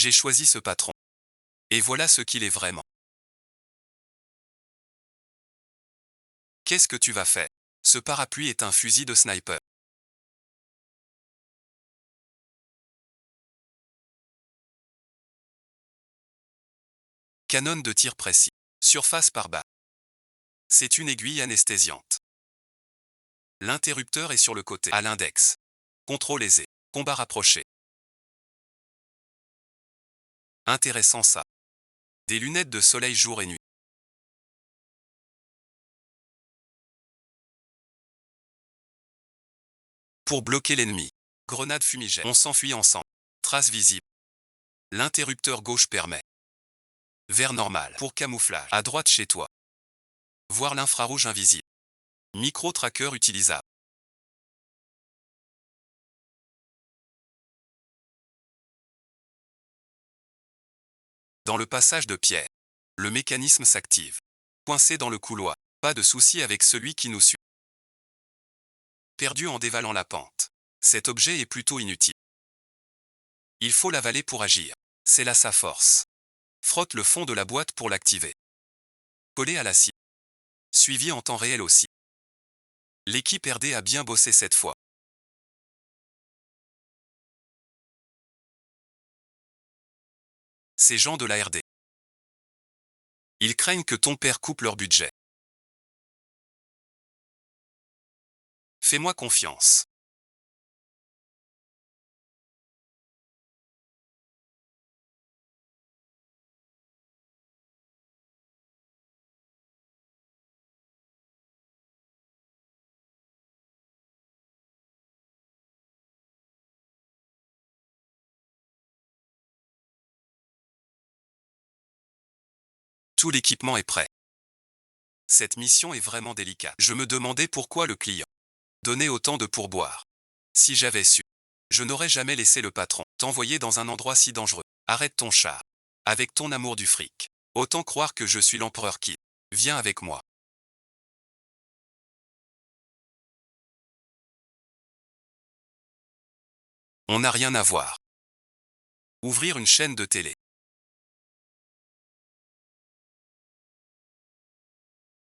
J'ai choisi ce patron. Et voilà ce qu'il est vraiment. Qu'est-ce que tu vas faire? Ce parapluie est un fusil de sniper. Canon de tir précis. Surface par bas. C'est une aiguille anesthésiante. L'interrupteur est sur le côté, à l'index. Contrôle aisé. Combat rapproché. Intéressant ça. Des lunettes de soleil jour et nuit. Pour bloquer l'ennemi. Grenade fumigène. On s'enfuit ensemble. Trace visible. L'interrupteur gauche permet. Vert normal. Pour camouflage. À droite chez toi. Voir l'infrarouge invisible. Micro-tracker utilisable. Dans le passage de pierre. Le mécanisme s'active. Coincé dans le couloir. Pas de souci avec celui qui nous suit. Perdu en dévalant la pente. Cet objet est plutôt inutile. Il faut l'avaler pour agir. C'est là sa force. Frotte le fond de la boîte pour l'activer. Collé à la cible. Suivi en temps réel aussi. L'équipe RD a bien bossé cette fois. Ces gens de la RD. Ils craignent que ton père coupe leur budget. Fais-moi confiance. Tout l'équipement est prêt. Cette mission est vraiment délicate. Je me demandais pourquoi le client donnait autant de pourboire. Si j'avais su, je n'aurais jamais laissé le patron t'envoyer dans un endroit si dangereux. Arrête ton char. Avec ton amour du fric. Autant croire que je suis l'empereur qui. Viens avec moi. On n'a rien à voir. Ouvrir une chaîne de télé.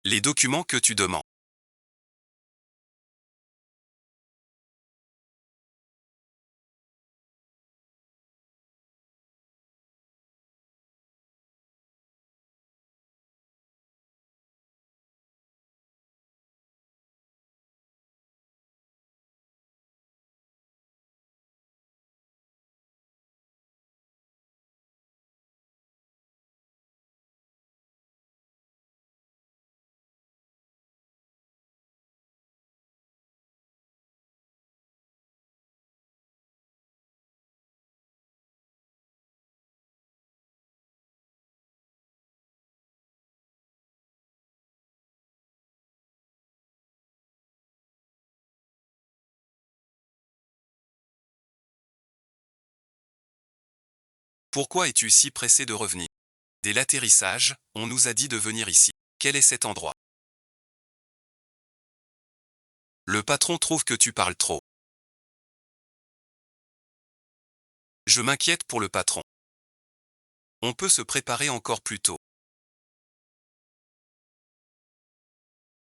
Les documents que tu demandes. Pourquoi es-tu si pressé de revenir? Dès l'atterrissage, on nous a dit de venir ici. Quel est cet endroit? Le patron trouve que tu parles trop. Je m'inquiète pour le patron. On peut se préparer encore plus tôt.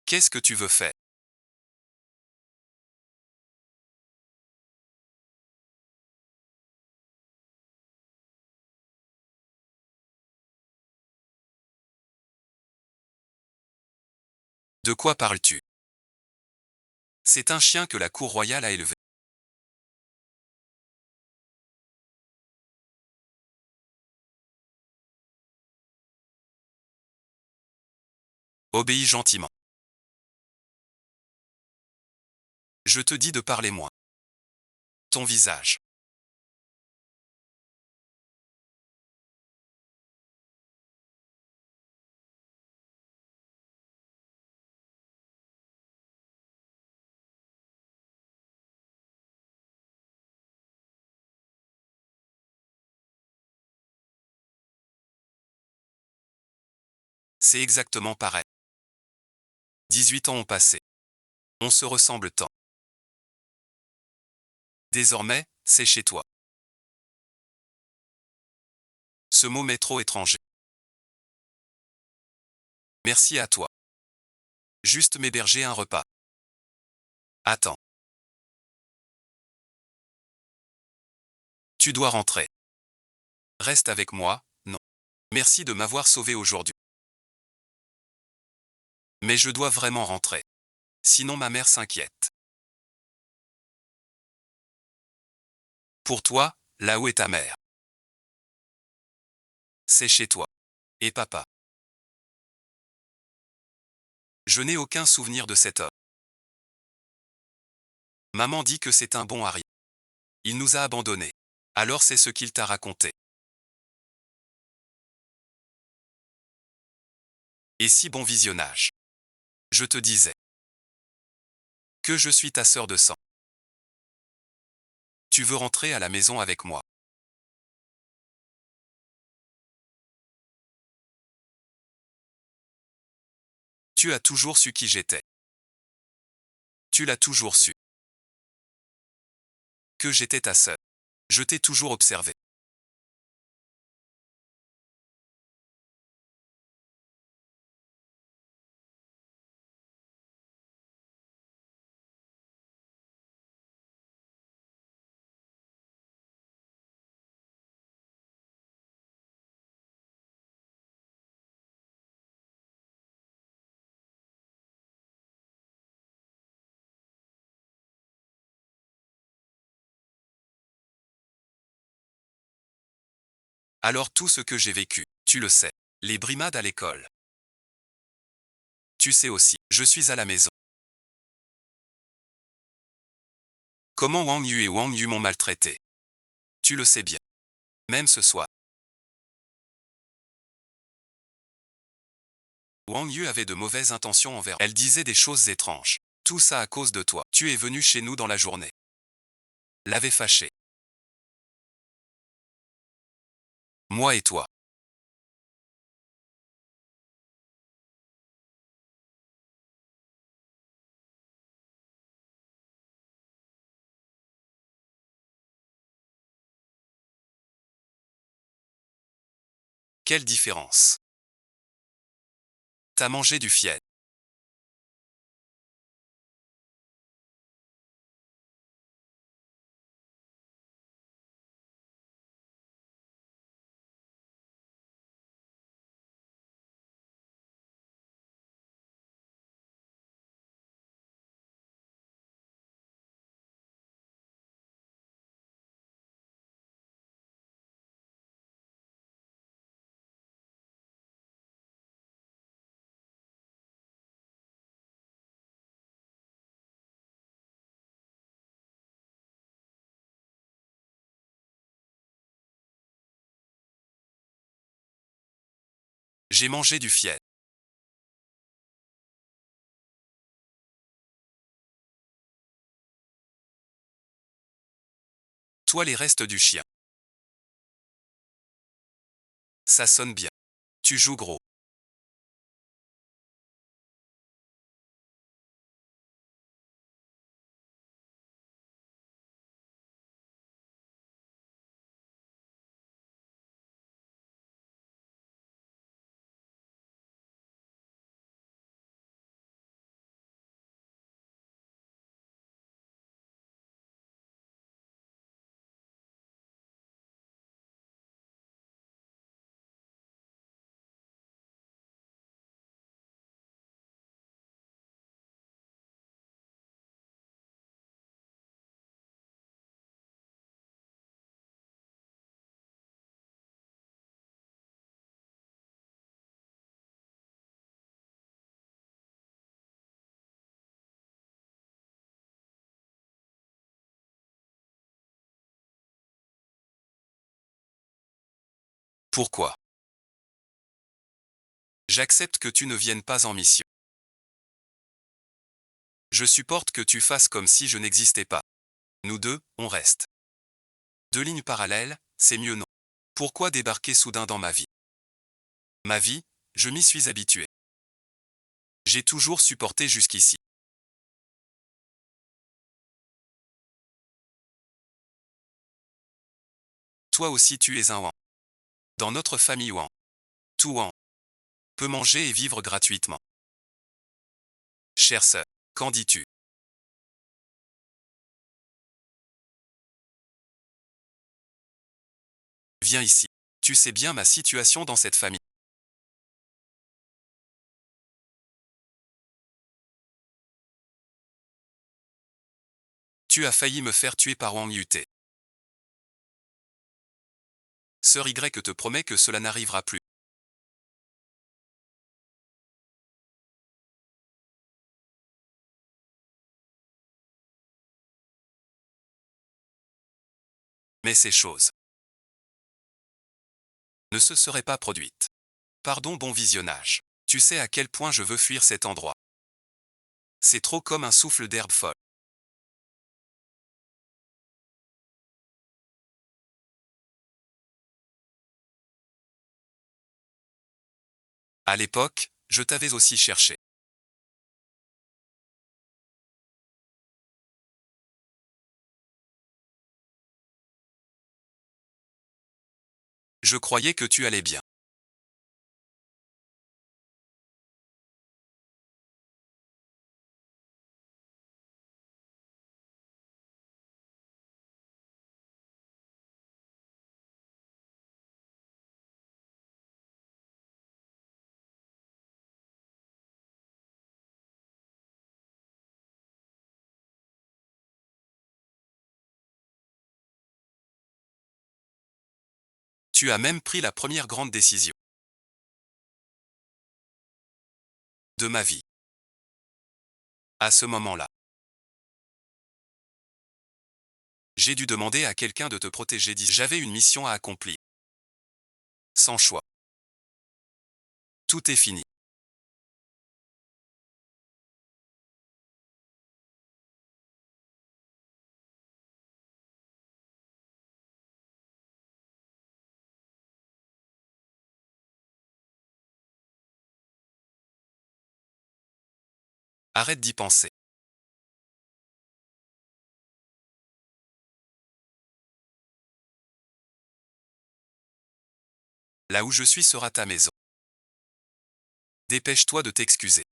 Qu'est-ce que tu veux faire? De quoi parles-tu? C'est un chien que la cour royale a élevé. Obéis gentiment. Je te dis de parler moins. Ton visage. C'est exactement pareil. 18 ans ont passé. On se ressemble tant. Désormais, c'est chez toi. Ce mot m'est trop étranger. Merci à toi. Juste m'héberger un repas. Attends. Tu dois rentrer. Reste avec moi, non. Merci de m'avoir sauvé aujourd'hui. Mais je dois vraiment rentrer. Sinon ma mère s'inquiète. Pour toi, là où est ta mère? C'est chez toi. Et papa? Je n'ai aucun souvenir de cet homme. Maman dit que c'est un bon Harry. Il nous a abandonnés. Alors c'est ce qu'il t'a raconté. Et si bon visionnage. Je te disais que je suis ta sœur de sang. Tu veux rentrer à la maison avec moi? Tu as toujours su qui j'étais. Tu l'as toujours su. Que j'étais ta sœur. Je t'ai toujours observé. Alors tout ce que j'ai vécu, tu le sais. Les brimades à l'école. Tu sais aussi, je suis à la maison. Comment Wang Yu et Wang Yu m'ont maltraité. Tu le sais bien. Même ce soir. Wang Yu avait de mauvaises intentions envers. Elle disait des choses étranges. Tout ça à cause de toi. Tu es venu chez nous dans la journée. L'avait fâché. Moi et toi. Quelle différence. T'as mangé du fiel. J'ai mangé du fiel. Toi les restes du chien. Ça sonne bien. Tu joues gros. Pourquoi? J'accepte que tu ne viennes pas en mission. Je supporte que tu fasses comme si je n'existais pas. Nous deux, on reste. Deux lignes parallèles, c'est mieux non. Pourquoi débarquer soudain dans ma vie? Ma vie, je m'y suis habitué. J'ai toujours supporté jusqu'ici. Toi aussi tu es un Wang. Dans notre famille Ouan, tout Ouan peut manger et vivre gratuitement. Chère sœur, qu'en dis-tu? Viens ici. Tu sais bien ma situation dans cette famille. Tu as failli me faire tuer par Wang Yute. Sœur Y te promet que cela n'arrivera plus. Mais ces choses ne se seraient pas produites. Pardon, bon visionnage. Tu sais à quel point je veux fuir cet endroit. C'est trop comme un souffle d'herbe folle. À l'époque, je t'avais aussi cherché. Je croyais que tu allais bien. Tu as même pris la première grande décision de ma vie. À ce moment-là, j'ai dû demander à quelqu'un de te protéger. J'avais une mission à accomplir. Sans choix. Tout est fini. Arrête d'y penser. Là où je suis sera ta maison. Dépêche-toi de t'excuser.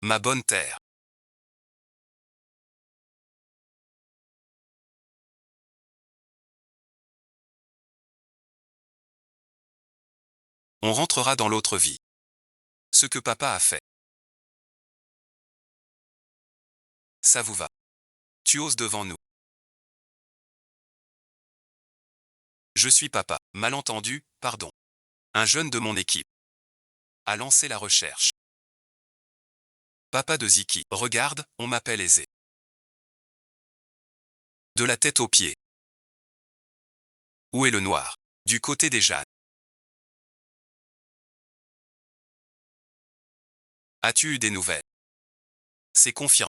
Ma bonne terre. On rentrera dans l'autre vie. Ce que papa a fait. Ça vous va. Tu oses devant nous. Je suis papa. Malentendu, pardon. Un jeune de mon équipe a lancé la recherche. Papa de Ziki. Regarde, on m'appelle aisé. De la tête aux pieds. Où est le noir? Du côté des Jeannes. As-tu eu des nouvelles? C'est confirmé.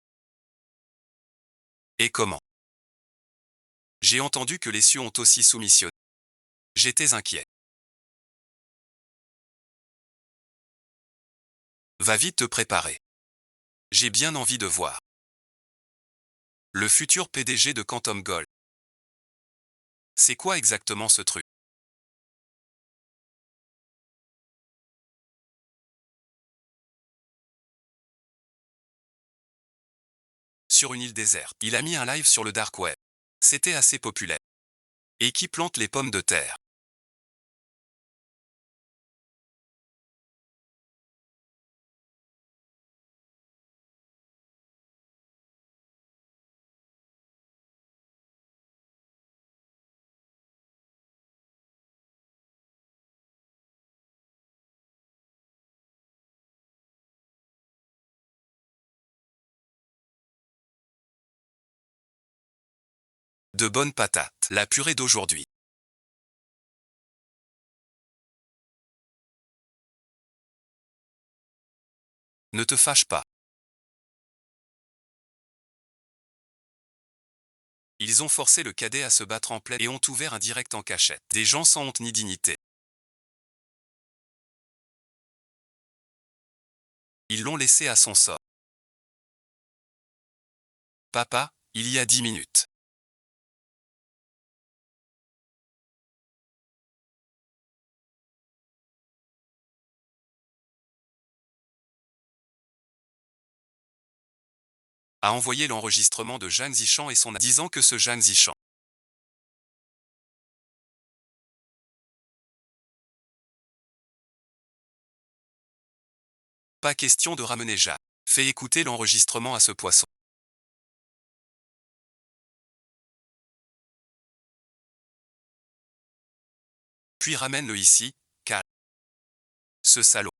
Et comment? J'ai entendu que les cieux ont aussi soumissionné. J'étais inquiet. Va vite te préparer. J'ai bien envie de voir. Le futur PDG de Quantum Gold. C'est quoi exactement ce truc? Sur une île déserte. Il a mis un live sur le dark web. C'était assez populaire. Et qui plante les pommes de terre? De bonnes patates. La purée d'aujourd'hui. Ne te fâche pas. Ils ont forcé le cadet à se battre en pleine et ont ouvert un direct en cachette. Des gens sans honte ni dignité. Ils l'ont laissé à son sort. Papa, il y a 10 minutes. A envoyé l'enregistrement de Zhang Zishan et son disant que ce Zhang Zishan. Pas question de ramener Zhang. Fais écouter l'enregistrement à ce poisson. Puis ramène-le ici, calme. Ce salaud.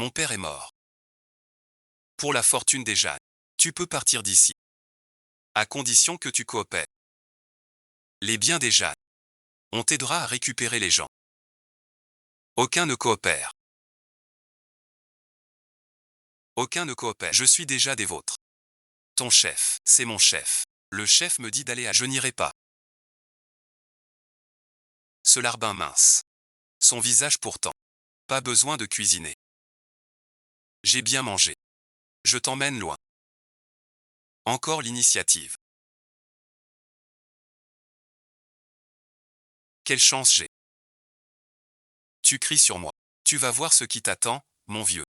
Mon père est mort. Pour la fortune des Zhang. Tu peux partir d'ici. À condition que tu coopères. Les biens des Zhang. On t'aidera à récupérer les gens. Aucun ne coopère. Aucun ne coopère. Je suis déjà des vôtres. Ton chef, c'est mon chef. Le chef me dit d'aller à... Je n'irai pas. Ce larbin mince. Son visage pourtant. Pas besoin de cuisiner. J'ai bien mangé. Je t'emmène loin. Encore l'initiative. Quelle chance j'ai. Tu cries sur moi. Tu vas voir ce qui t'attend, mon vieux.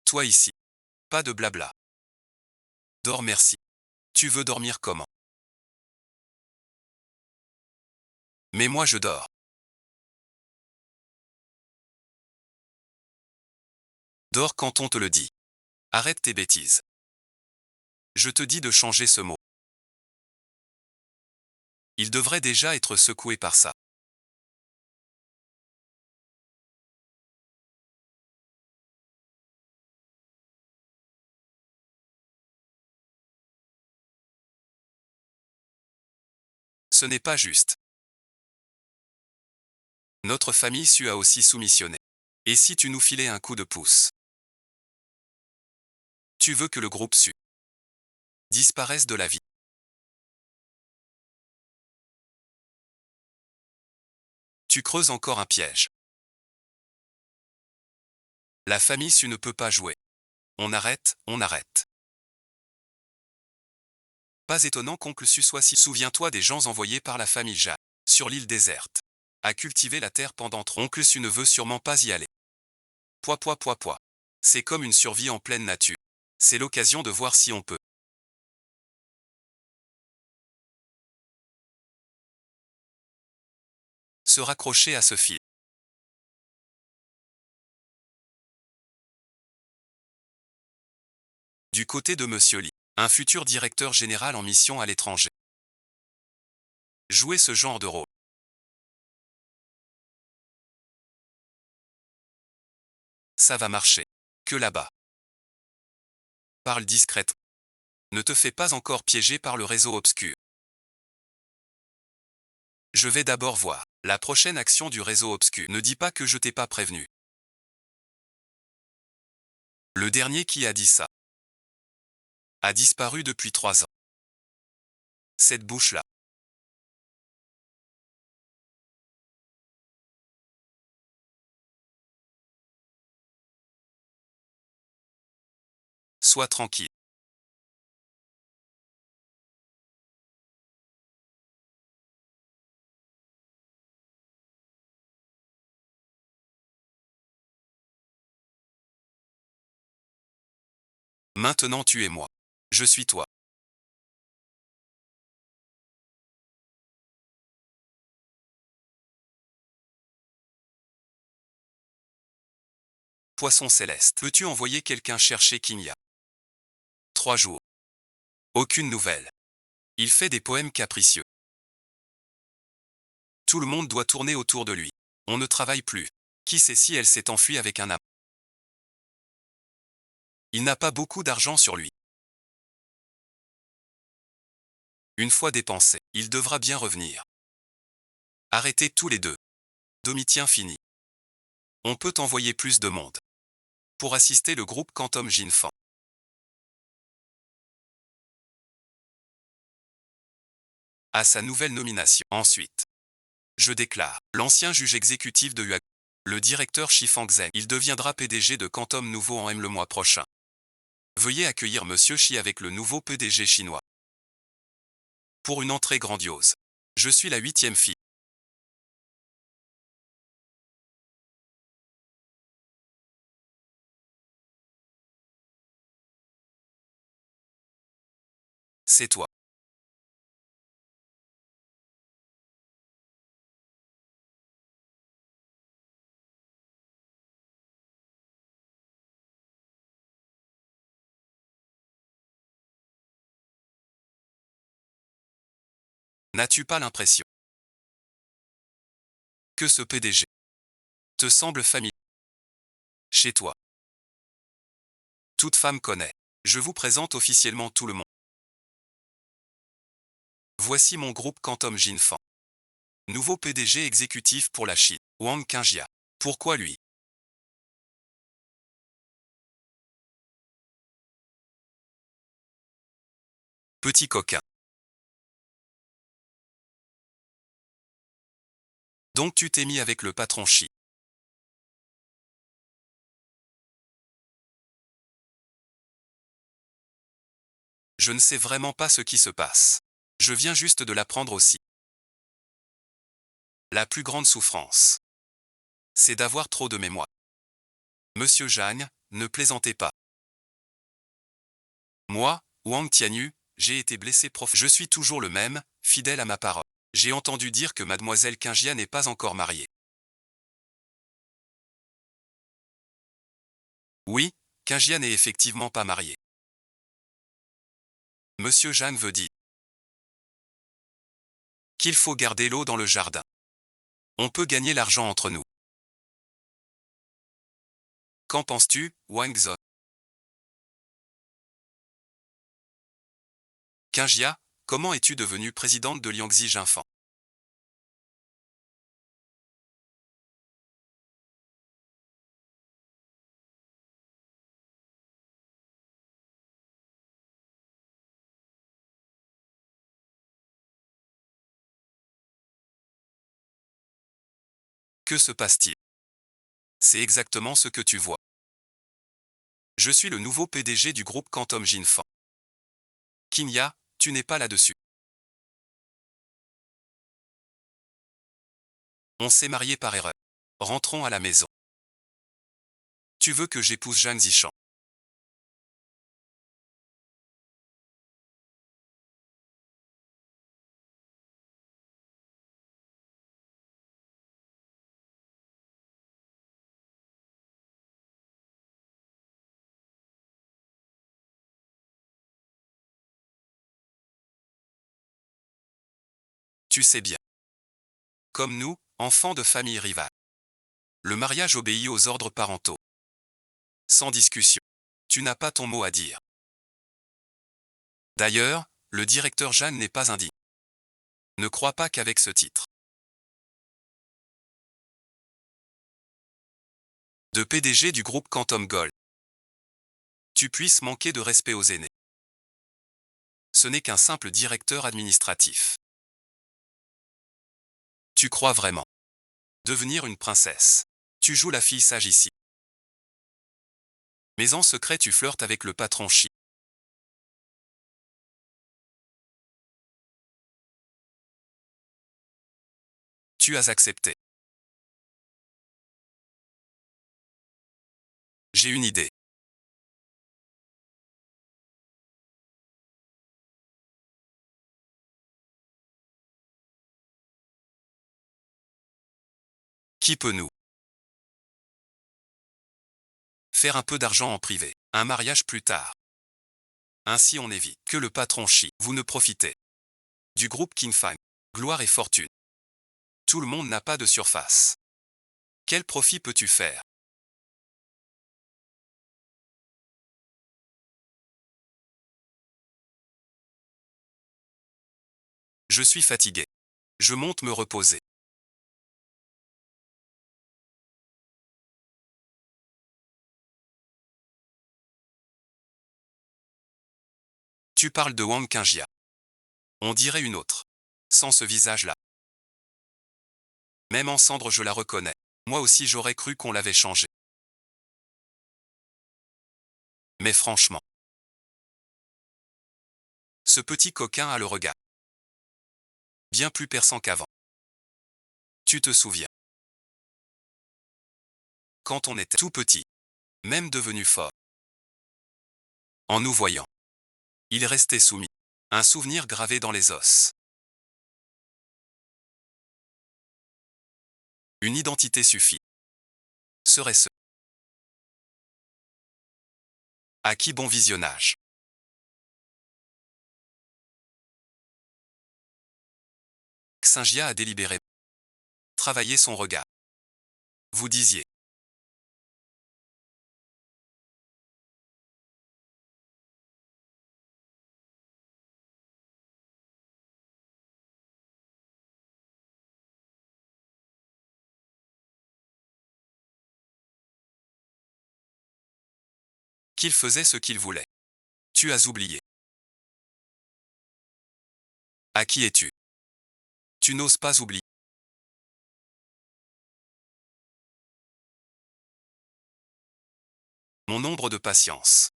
Toi ici. Pas de blabla. Dors merci. Tu veux dormir comment? Mais moi je dors. Dors quand on te le dit. Arrête tes bêtises. Je te dis de changer ce mot. Il devrait déjà être secoué par ça. Ce n'est pas juste. Notre famille Su a aussi soumissionné. Et si tu nous filais un coup de pouce? Tu veux que le groupe Su disparaisse de la vie. Tu creuses encore un piège. La famille Su ne peut pas jouer. On arrête, on arrête. Pas étonnant qu'oncle Su soit si... Souviens-toi des gens envoyés par la famille Ja, sur l'île déserte. À cultiver la terre pendant trop. Oncle Su ne veut sûrement pas y aller. Poids. C'est comme une survie en pleine nature. C'est l'occasion de voir si on peut. Se raccrocher à ce fil. Du côté de Monsieur Lee, un futur directeur général en mission à l'étranger. Jouer ce genre de rôle. Ça va marcher. Que là-bas. Parle discrètement. Ne te fais pas encore piéger par le réseau obscur. Je vais d'abord voir la prochaine action du réseau obscur. Ne dis pas que je t'ai pas prévenu. Le dernier qui a dit ça a disparu depuis 3 ans. Cette bouche-là. Sois tranquille. Maintenant tu es moi. Je suis toi. Poisson céleste. Peux-tu envoyer quelqu'un chercher Kinya? 3 jours. Aucune nouvelle. Il fait des poèmes capricieux. Tout le monde doit tourner autour de lui. On ne travaille plus. Qui sait si elle s'est enfuie avec un amant? Il n'a pas beaucoup d'argent sur lui. Une fois dépensé, il devra bien revenir. Arrêtez tous les deux. Domitien fini. On peut envoyer plus de monde. Pour assister le groupe Quantum Jinfan. À sa nouvelle nomination. Ensuite. Je déclare. L'ancien juge exécutif de UAG. Le directeur Shifang Zheng. Il deviendra PDG de Quantum Nouveau en M le mois prochain. Veuillez accueillir Monsieur Shi avec le nouveau PDG chinois. Pour une entrée grandiose. Je suis la 8e fille. C'est toi. N'as-tu pas l'impression que ce PDG te semble familier chez toi? Toute femme connaît. Je vous présente officiellement tout le monde. Voici mon groupe Quantum Jinfan. Nouveau PDG exécutif pour la Chine, Wang Qingjia. Pourquoi lui? Petit coquin. Donc tu t'es mis avec le patron Shi. Je ne sais vraiment pas ce qui se passe. Je viens juste de l'apprendre aussi. La plus grande souffrance, c'est d'avoir trop de mémoire. Monsieur Zhang, ne plaisantez pas. Moi, Wang Tianyu, j'ai été blessé Je suis toujours le même, fidèle à ma parole. J'ai entendu dire que mademoiselle Qingjia n'est pas encore mariée. Oui, Qingjia n'est effectivement pas mariée. Monsieur Zhang veut dire qu'il faut garder l'eau dans le jardin. On peut gagner l'argent entre nous. Qu'en penses-tu, Wang Zhong? Qingjia, comment es-tu devenue présidente de Liangxi Jinfan? Que se passe-t-il? C'est exactement ce que tu vois. Je suis le nouveau PDG du groupe Quantum Jinfan. Kinya, tu n'es pas là-dessus. On s'est marié par erreur. Rentrons à la maison. Tu veux que j'épouse Zhang Zishan? Tu sais bien. Comme nous, enfants de familles rivales. Le mariage obéit aux ordres parentaux. Sans discussion. Tu n'as pas ton mot à dire. D'ailleurs, le directeur Jeanne n'est pas indigne. Ne crois pas qu'avec ce titre de PDG du groupe Quantum Gold, tu puisses manquer de respect aux aînés. Ce n'est qu'un simple directeur administratif. Tu crois vraiment devenir une princesse? Tu joues la fille sage ici. Mais en secret tu flirtes avec le patron Shi. Tu as accepté. J'ai une idée. Qui peut nous faire un peu d'argent en privé, un mariage plus tard. Ainsi on évite que le patron chie. Vous ne profitez du groupe Kinfine. Gloire et fortune. Tout le monde n'a pas de surface. Quel profit peux-tu faire? Je suis fatigué. Je monte me reposer. Tu parles de Wang Qingjia. On dirait une autre. Sans ce visage-là. Même en cendre je la reconnais. Moi aussi j'aurais cru qu'on l'avait changée. Mais franchement, ce petit coquin a le regard bien plus perçant qu'avant. Tu te souviens, quand on était tout petit, même devenu fort, en nous voyant, il restait soumis. Un souvenir gravé dans les os. Une identité suffit. Serait-ce à qui bon visionnage? Xingia a délibéré. Travailler son regard. Vous disiez. Qu'il faisait ce qu'il voulait. Tu as oublié. À qui es-tu? Tu n'oses pas oublier. Mon nombre de patience.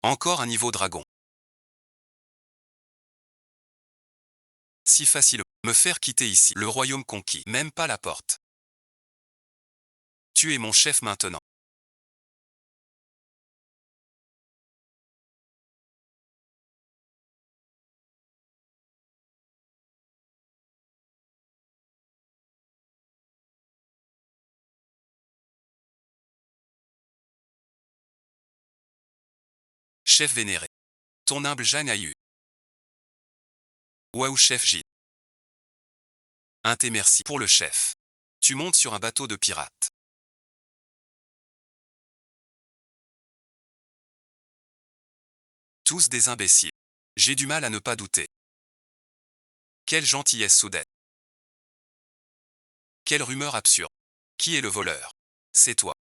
Encore un niveau dragon. Si facile. Me faire quitter ici. Le royaume conquis. Même pas la porte. Tu es mon chef maintenant. Chef vénéré. Ton humble Jeanne a eu. Waouh chef J. Un thé merci pour le chef. Tu montes sur un bateau de pirates. Tous des imbéciles. J'ai du mal à ne pas douter. Quelle gentillesse soudaine. Quelle rumeur absurde. Qui est le voleur? C'est toi.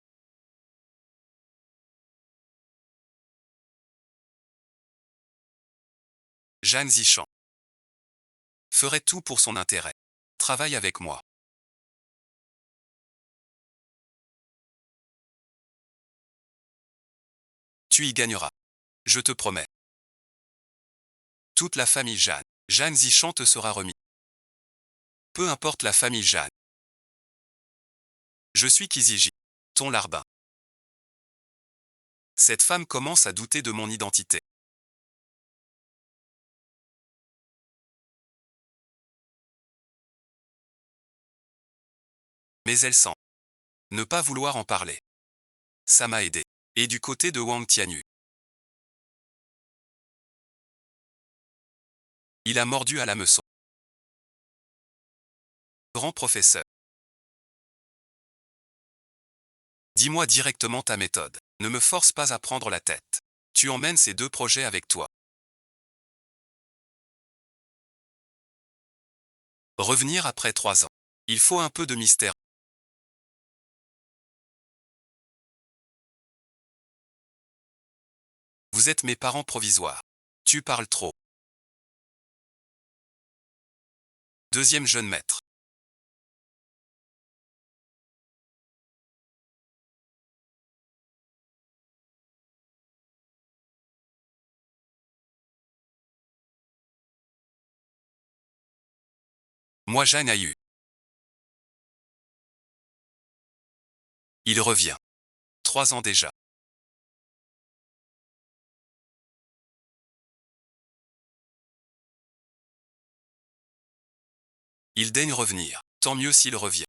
Jeanne Zichan. Ferait tout pour son intérêt. Travaille avec moi. Tu y gagneras. Je te promets. Toute la famille Jeanne. Jeanne Zichan te sera remis. Peu importe la famille Jeanne. Je suis Kiziji. Ton larbin. Cette femme commence à douter de mon identité. Mais elle sent ne pas vouloir en parler. Ça m'a aidé. Et du côté de Wang Tianyu. Il a mordu à l'hameçon. Grand professeur. Dis-moi directement ta méthode. Ne me force pas à prendre la tête. Tu emmènes ces deux projets avec toi. Revenir après 3 ans. Il faut un peu de mystère. Vous êtes mes parents provisoires. Tu parles trop. Deuxième jeune maître. Moi Jeanne a eu. Il revient. 3 ans déjà. Il daigne revenir. Tant mieux s'il revient.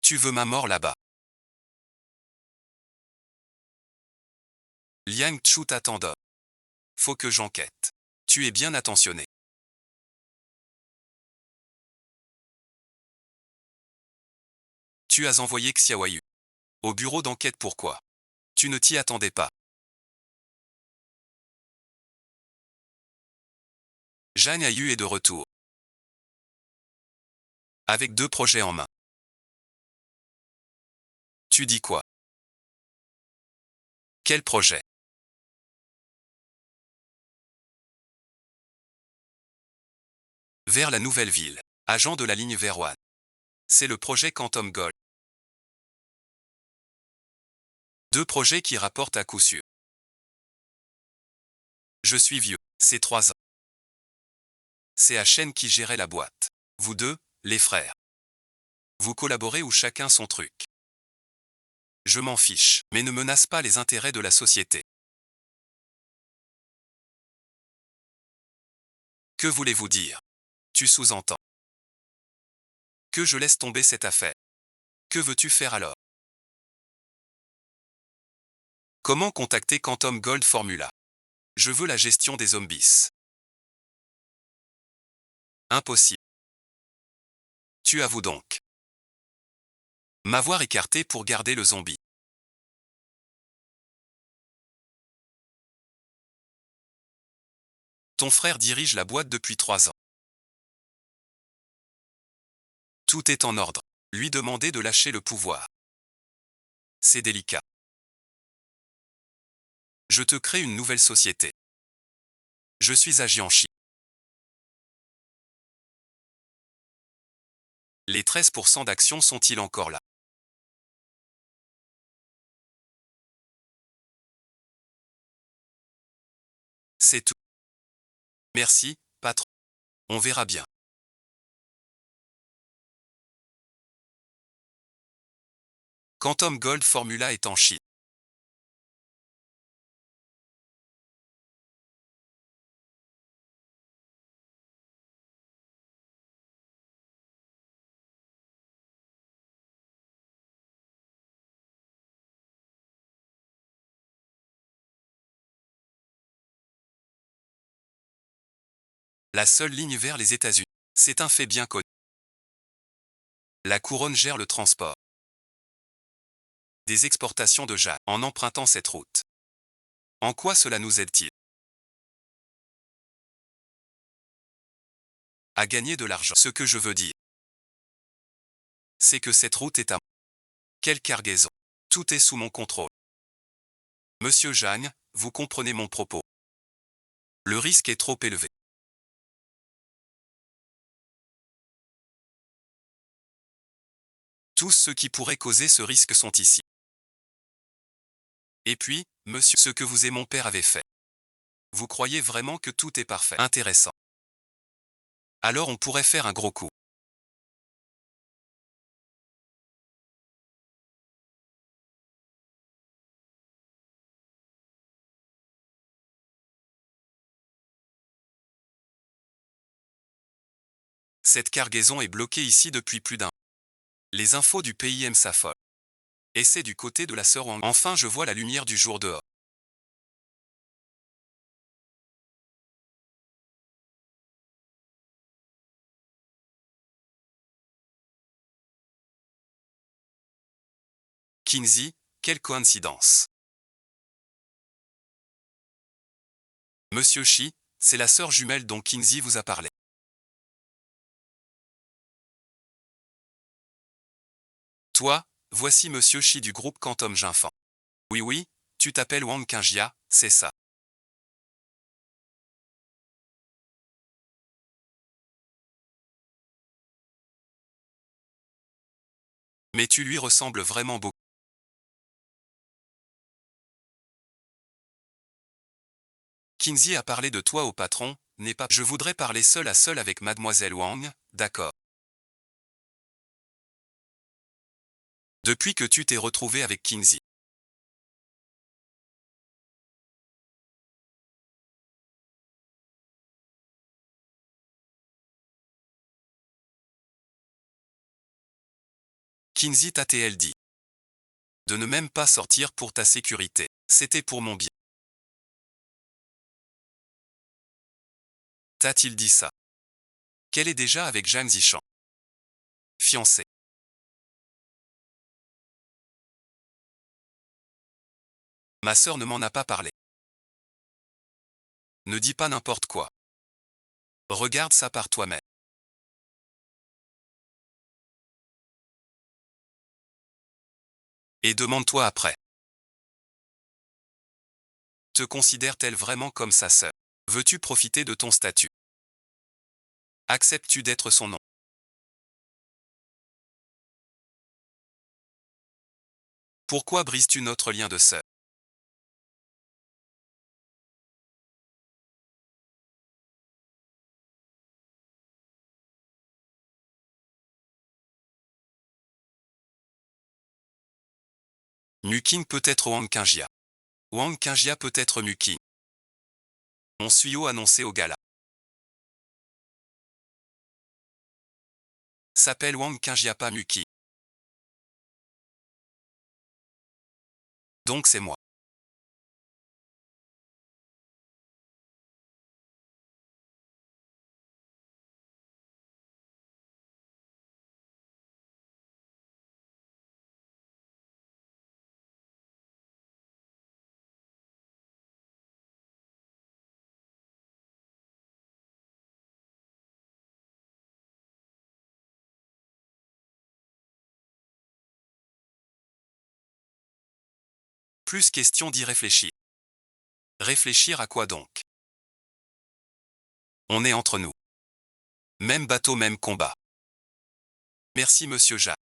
Tu veux ma mort là-bas. Liang Chu t'attend. Faut que j'enquête. Tu es bien attentionné. Tu as envoyé Xiaoyu au bureau d'enquête pourquoi? Tu ne t'y attendais pas. Zhang Yu est de retour. Avec 2 projets en main. Tu dis quoi? Quel projet? Vers la nouvelle ville. Agent de la ligne vers One. C'est le projet Quantum Gold. 2 projets qui rapportent à coup sûr. Je suis vieux. C'est 3 ans. C'est Chen qui gérait la boîte. Vous deux, les frères. Vous collaborez ou chacun son truc. Je m'en fiche, mais ne menace pas les intérêts de la société. Que voulez-vous dire? Tu sous-entends. Que je laisse tomber cette affaire. Que veux-tu faire alors? Comment contacter Quantum Gold Formula? Je veux la gestion des zombies. Impossible. Tu avoues donc. M'avoir écarté pour garder le zombie. Ton frère dirige la boîte depuis 3 ans. Tout est en ordre. Lui demander de lâcher le pouvoir. C'est délicat. Je te crée une nouvelle société. Je suis à Jiangxi. Les 13% d'actions sont-ils encore là? C'est tout. Merci, patron. On verra bien. Quantum Gold Formula est en Chine. La seule ligne vers les États-Unis. C'est un fait bien connu. La couronne gère le transport. Des exportations de jade en empruntant cette route. En quoi cela nous aide-t-il? À gagner de l'argent. Ce que je veux dire, c'est que cette route est à moi. Quelle cargaison. Tout est sous mon contrôle. Monsieur Jagne, vous comprenez mon propos. Le risque est trop élevé. Tous ceux qui pourraient causer ce risque sont ici. Et puis, monsieur, ce que vous et mon père avez fait. Vous croyez vraiment que tout est parfait? Intéressant. Alors on pourrait faire un gros coup. Cette cargaison est bloquée ici depuis plus d'un. Les infos du PIM s'affolent. Et c'est du côté de la sœur Wang. Enfin je vois la lumière du jour dehors. Kinsey, quelle coïncidence. Monsieur Shi, c'est la sœur jumelle dont Kinsey vous a parlé. Toi, voici Monsieur Shi du groupe Quantum Jinfan. Oui oui, tu t'appelles Wang Qingjia, c'est ça. Mais tu lui ressembles vraiment beaucoup. Kinsey a parlé de toi au patron, n'est pas... Je voudrais parler seul à seul avec mademoiselle Wang, d'accord. Depuis que tu t'es retrouvé avec Kinsey. Kinsey t'a-t-elle dit de ne même pas sortir pour ta sécurité. C'était pour mon bien. T'a-t-il dit ça? Qu'elle est déjà avec Zhang Zishan. Fiancée. Ma sœur ne m'en a pas parlé. Ne dis pas n'importe quoi. Regarde ça par toi-même. Et demande-toi après. Te considère-t-elle vraiment comme sa sœur? Veux-tu profiter de ton statut? Acceptes-tu d'être son nom? Pourquoi brises-tu notre lien de sœur? Mukin peut être Wang Qingjia. Wang Qingjia peut être Mukin. On suit annoncé au gala. S'appelle Wang Qingjia pas Mukin. Donc c'est moi. Plus question d'y réfléchir. Réfléchir à quoi donc? On est entre nous. Même bateau, même combat. Merci monsieur Jacques.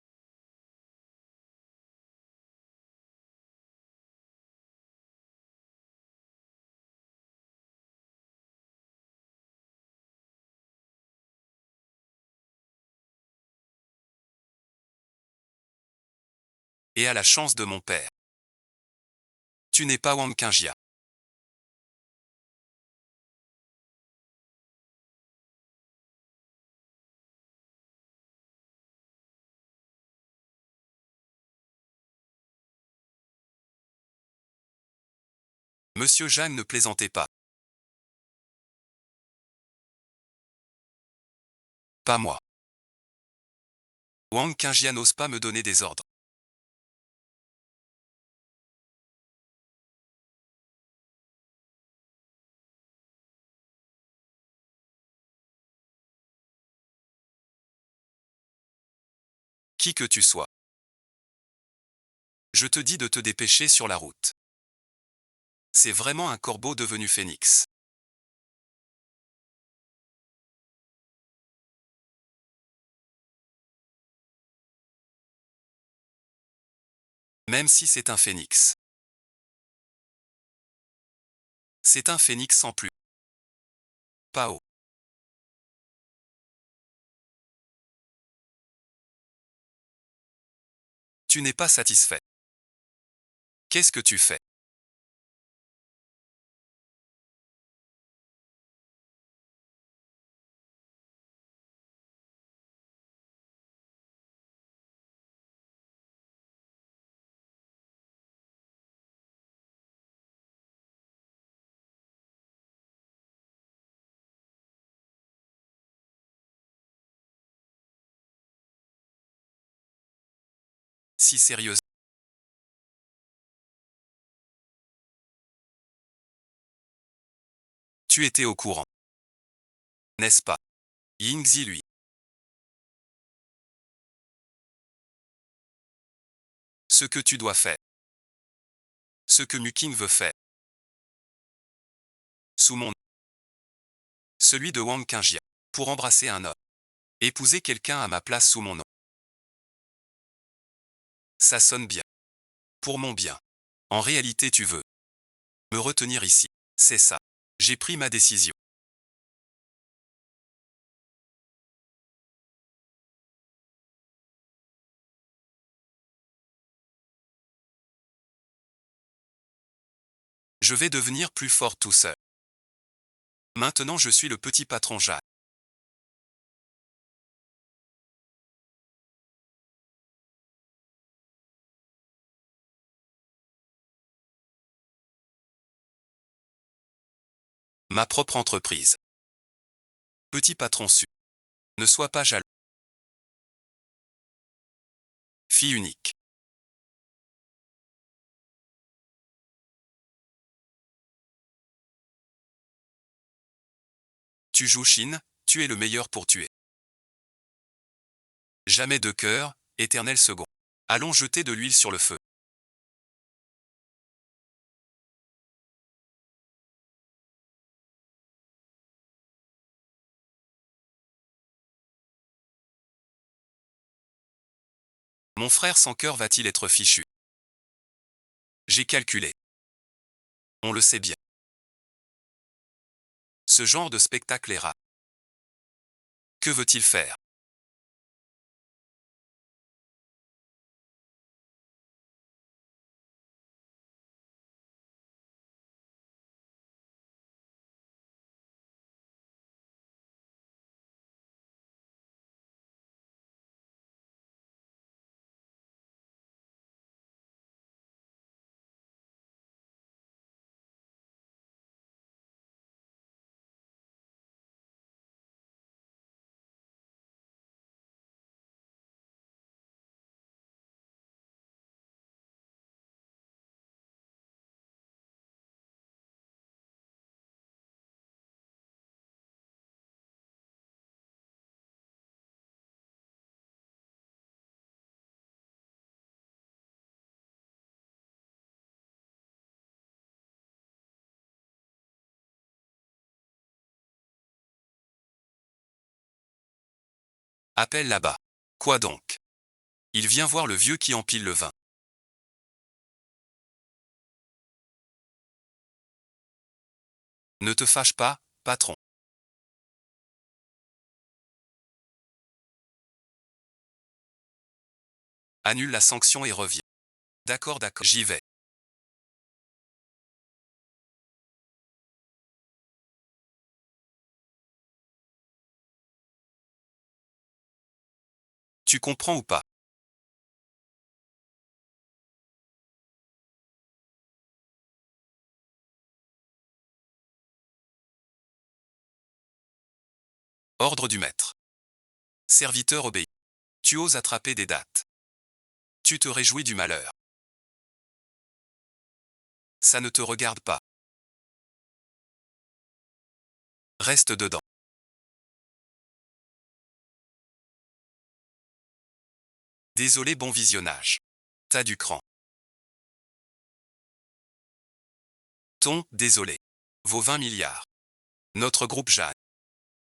Et à la chance de mon père. Tu n'es pas Wang Qingjia. Monsieur Zhang ne plaisantez pas. Pas moi. Wang Qingjia n'ose pas me donner des ordres. Qui que tu sois. Je te dis de te dépêcher sur la route. C'est vraiment un corbeau devenu phénix. Même si c'est un phénix. C'est un phénix sans plus. Pas haut. Tu n'es pas satisfait. Qu'est-ce que tu fais? Si sérieuse. Tu étais au courant. N'est-ce pas? Yingzi lui. Ce que tu dois faire. Ce que Muking veut faire. Sous mon nom. Celui de Wang Qingjia. Pour embrasser un homme. Épouser quelqu'un à ma place sous mon nom. Ça sonne bien. Pour mon bien. En réalité, tu veux me retenir ici. C'est ça. J'ai pris ma décision. Je vais devenir plus fort tout seul. Maintenant, je suis le petit patron Jacques. Ma propre entreprise. Petit patron su. Ne sois pas jaloux. Fille unique. Tu joues Chine, tu es le meilleur pour tuer. Jamais de cœur, éternel second. Allons jeter de l'huile sur le feu. Mon frère sans cœur va-t-il être fichu? J'ai calculé. On le sait bien. Ce genre de spectacle est rare. Que veut-il faire? Appelle là-bas. Quoi donc? Il vient voir le vieux qui empile le vin. Ne te fâche pas, patron. Annule la sanction et reviens. D'accord, d'accord, j'y vais. Tu comprends ou pas? Ordre du maître. Serviteur obéit. Tu oses attraper des dates. Tu te réjouis du malheur. Ça ne te regarde pas. Reste dedans. Désolé, bon visionnage. T'as du cran. Ton, désolé. Vaut 20 milliards. Notre groupe Jeanne.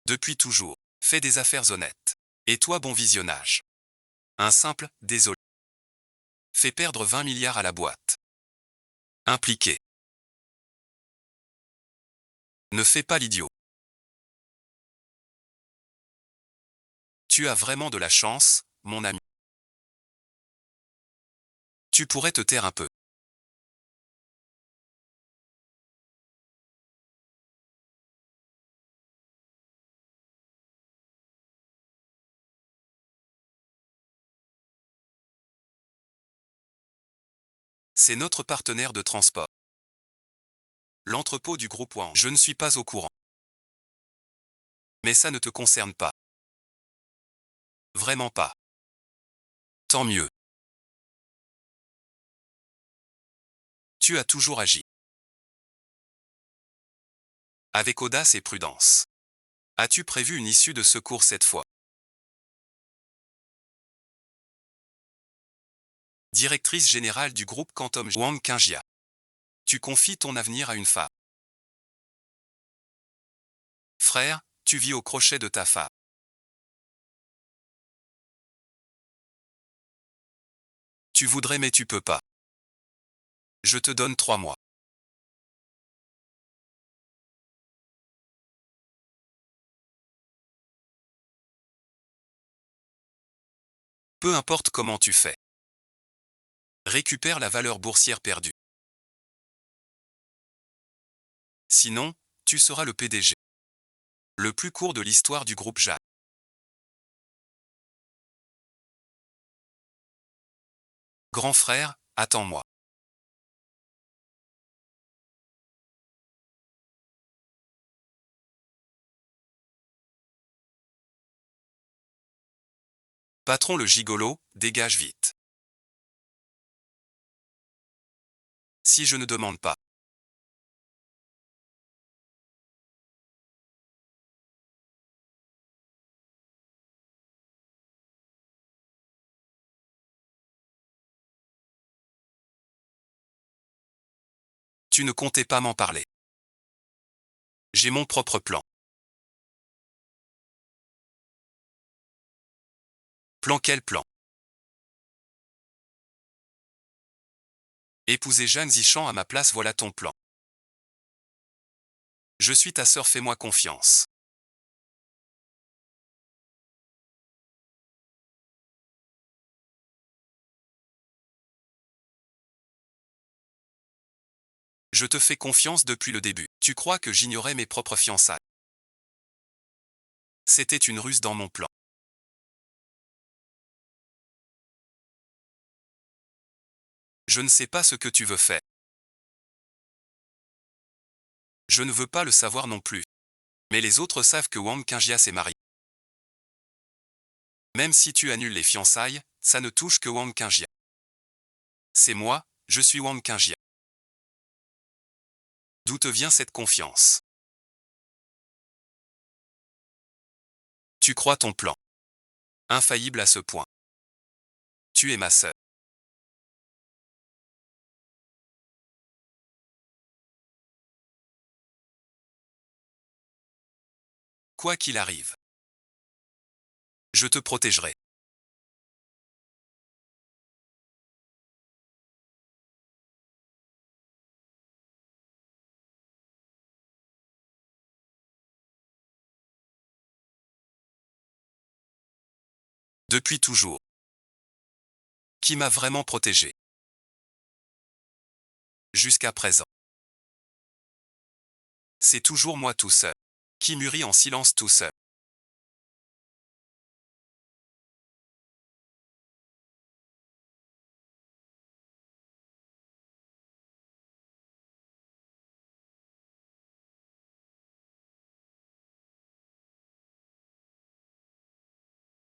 Depuis toujours. Fait des affaires honnêtes. Et toi, bon visionnage. Un simple, désolé. Fait perdre 20 milliards à la boîte. Impliqué. Ne fais pas l'idiot. Tu as vraiment de la chance, mon ami. Tu pourrais te taire un peu. C'est notre partenaire de transport. L'entrepôt du groupe Wang. Je ne suis pas au courant. Mais ça ne te concerne pas. Vraiment pas. Tant mieux. Tu as toujours agi. Avec audace et prudence. As-tu prévu une issue de secours cette fois? Directrice générale du groupe Quantum Wang Qingjia. Tu confies ton avenir à une femme. Frère, tu vis au crochet de ta femme. Tu voudrais mais tu peux pas. Je te donne 3 mois. Peu importe comment tu fais. Récupère la valeur boursière perdue. Sinon, tu seras le PDG. Le plus court de l'histoire du groupe Jacques. Grand frère, attends-moi. Patron le gigolo, dégage vite. Si je ne demande pas. Tu ne comptais pas m'en parler. J'ai mon propre plan. Plan quel plan? Épouser Jeanne Zichan à ma place, voilà ton plan. Je suis ta sœur, fais-moi confiance. Je te fais confiance depuis le début. Tu crois que j'ignorais mes propres fiançailles? C'était une ruse dans mon plan. Je ne sais pas ce que tu veux faire. Je ne veux pas le savoir non plus. Mais les autres savent que Wang Qingjia s'est marié. Même si tu annules les fiançailles, ça ne touche que Wang Qingjia. C'est moi, je suis Wang Qingjia. D'où te vient cette confiance? Tu crois ton plan infaillible à ce point? Tu es ma sœur. Quoi qu'il arrive, je te protégerai. Depuis toujours. Qui m'a vraiment protégé? Jusqu'à présent. C'est toujours moi tout seul. Qui mûrit en silence tout seul.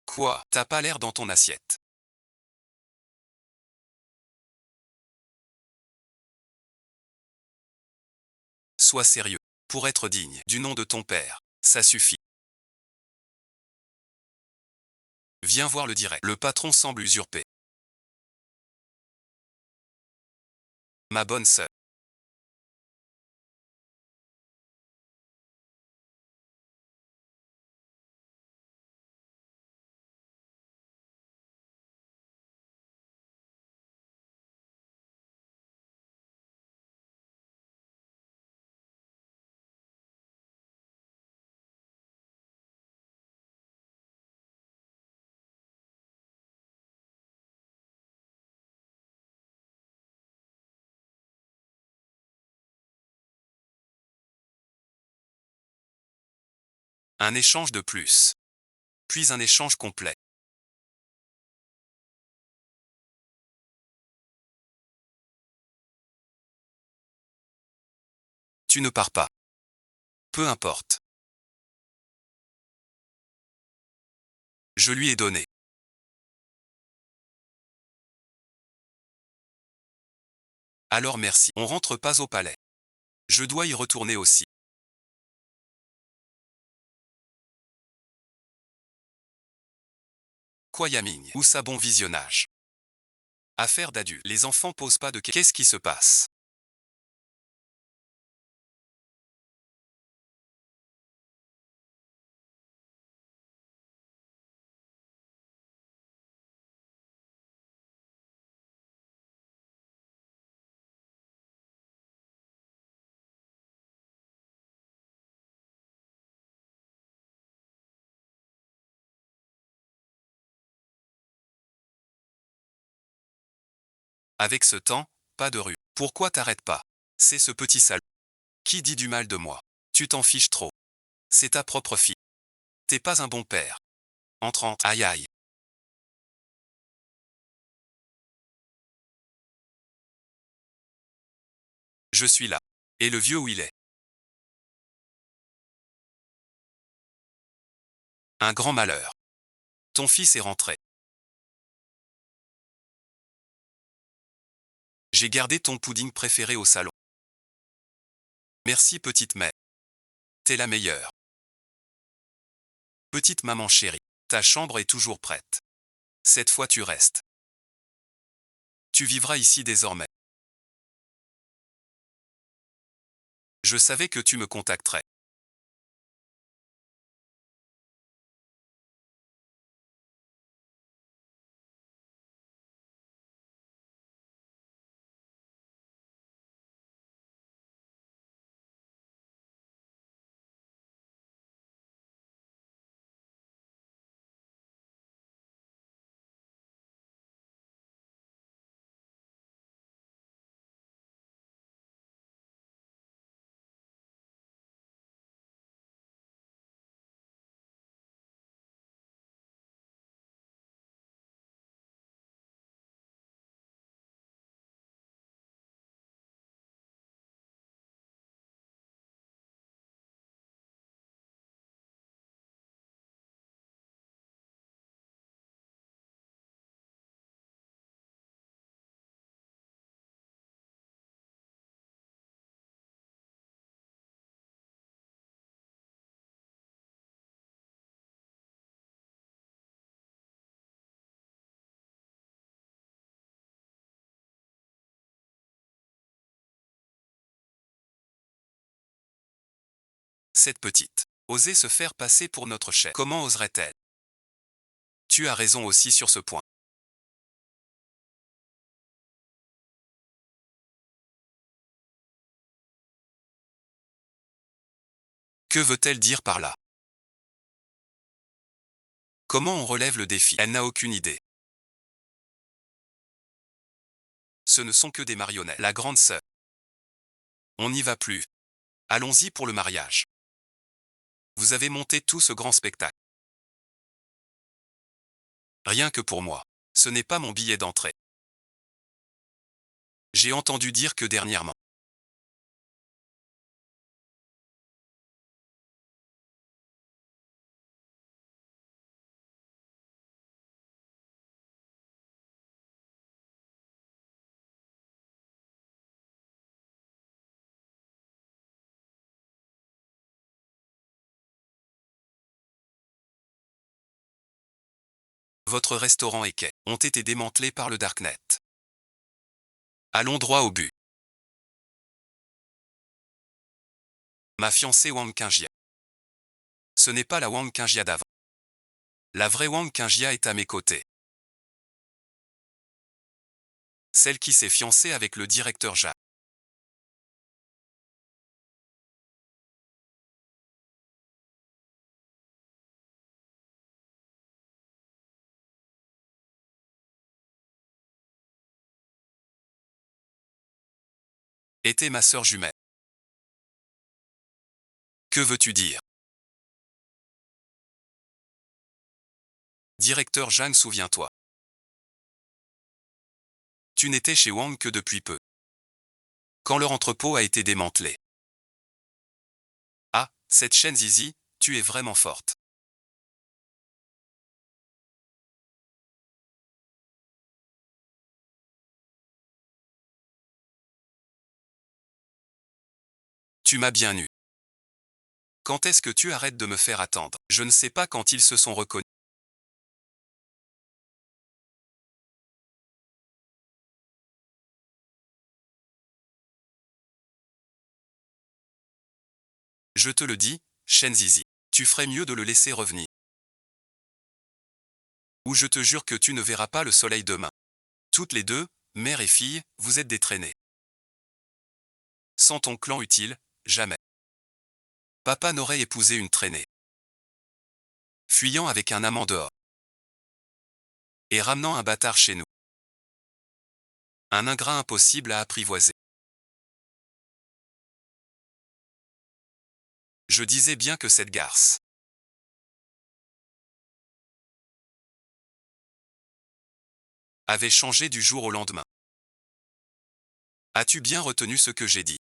Quoi? T'as pas l'air dans ton assiette. Sois sérieux. Pour être digne du nom de ton père, ça suffit. Viens voir le direct. Le patron semble usurper. Ma bonne sœur. Un échange de plus. Puis un échange complet. Tu ne pars pas. Peu importe. Je lui ai donné. Alors merci. On rentre pas au palais. Je dois y retourner aussi. Quoi Yaming? Où ça, bon visionnage? Affaire d'adulte. Les enfants posent pas de questions. Qu'est-ce qui se passe? Avec ce temps, pas de rue. Pourquoi t'arrêtes pas? C'est ce petit salaud. Qui dit du mal de moi? Tu t'en fiches trop. C'est ta propre fille. T'es pas un bon père. Entrant, aïe aïe. Je suis là. Et le vieux où il est? Un grand malheur. Ton fils est rentré. J'ai gardé ton pudding préféré au salon. Merci petite mère. T'es la meilleure. Petite maman chérie. Ta chambre est toujours prête. Cette fois tu restes. Tu vivras ici désormais. Je savais que tu me contacterais. Cette petite. Oser se faire passer pour notre chef. Comment oserait-elle? Tu as raison aussi sur ce point. Que veut-elle dire par là? Comment on relève le défi? Elle n'a aucune idée. Ce ne sont que des marionnettes. La grande sœur. On n'y va plus. Allons-y pour le mariage. Vous avez monté tout ce grand spectacle. Rien que pour moi. Ce n'est pas mon billet d'entrée. J'ai entendu dire que dernièrement. Votre restaurant et quai ont été démantelés par le Darknet. Allons droit au but. Ma fiancée Wang Qingjia. Ce n'est pas la Wang Qingjia d'avant. La vraie Wang Qingjia est à mes côtés. Celle qui s'est fiancée avec le directeur Jacques. Était ma sœur jumelle. Que veux-tu dire? Directeur Zhang, souviens-toi. Tu n'étais chez Wang que depuis peu. Quand leur entrepôt a été démantelé. Ah, cette chaîne Zizi, tu es vraiment forte. Tu m'as bien eu. Quand est-ce que tu arrêtes de me faire attendre? Je ne sais pas quand ils se sont reconnus. Je te le dis, chaîne Zizi. Tu ferais mieux de le laisser revenir. Ou je te jure que tu ne verras pas le soleil demain. Toutes les deux, mère et fille, vous êtes des traînées. Sans ton clan utile, jamais. Papa n'aurait épousé une traînée. Fuyant avec un amant dehors. Et ramenant un bâtard chez nous. Un ingrat impossible à apprivoiser. Je disais bien que cette garce avait changé du jour au lendemain. As-tu bien retenu ce que j'ai dit?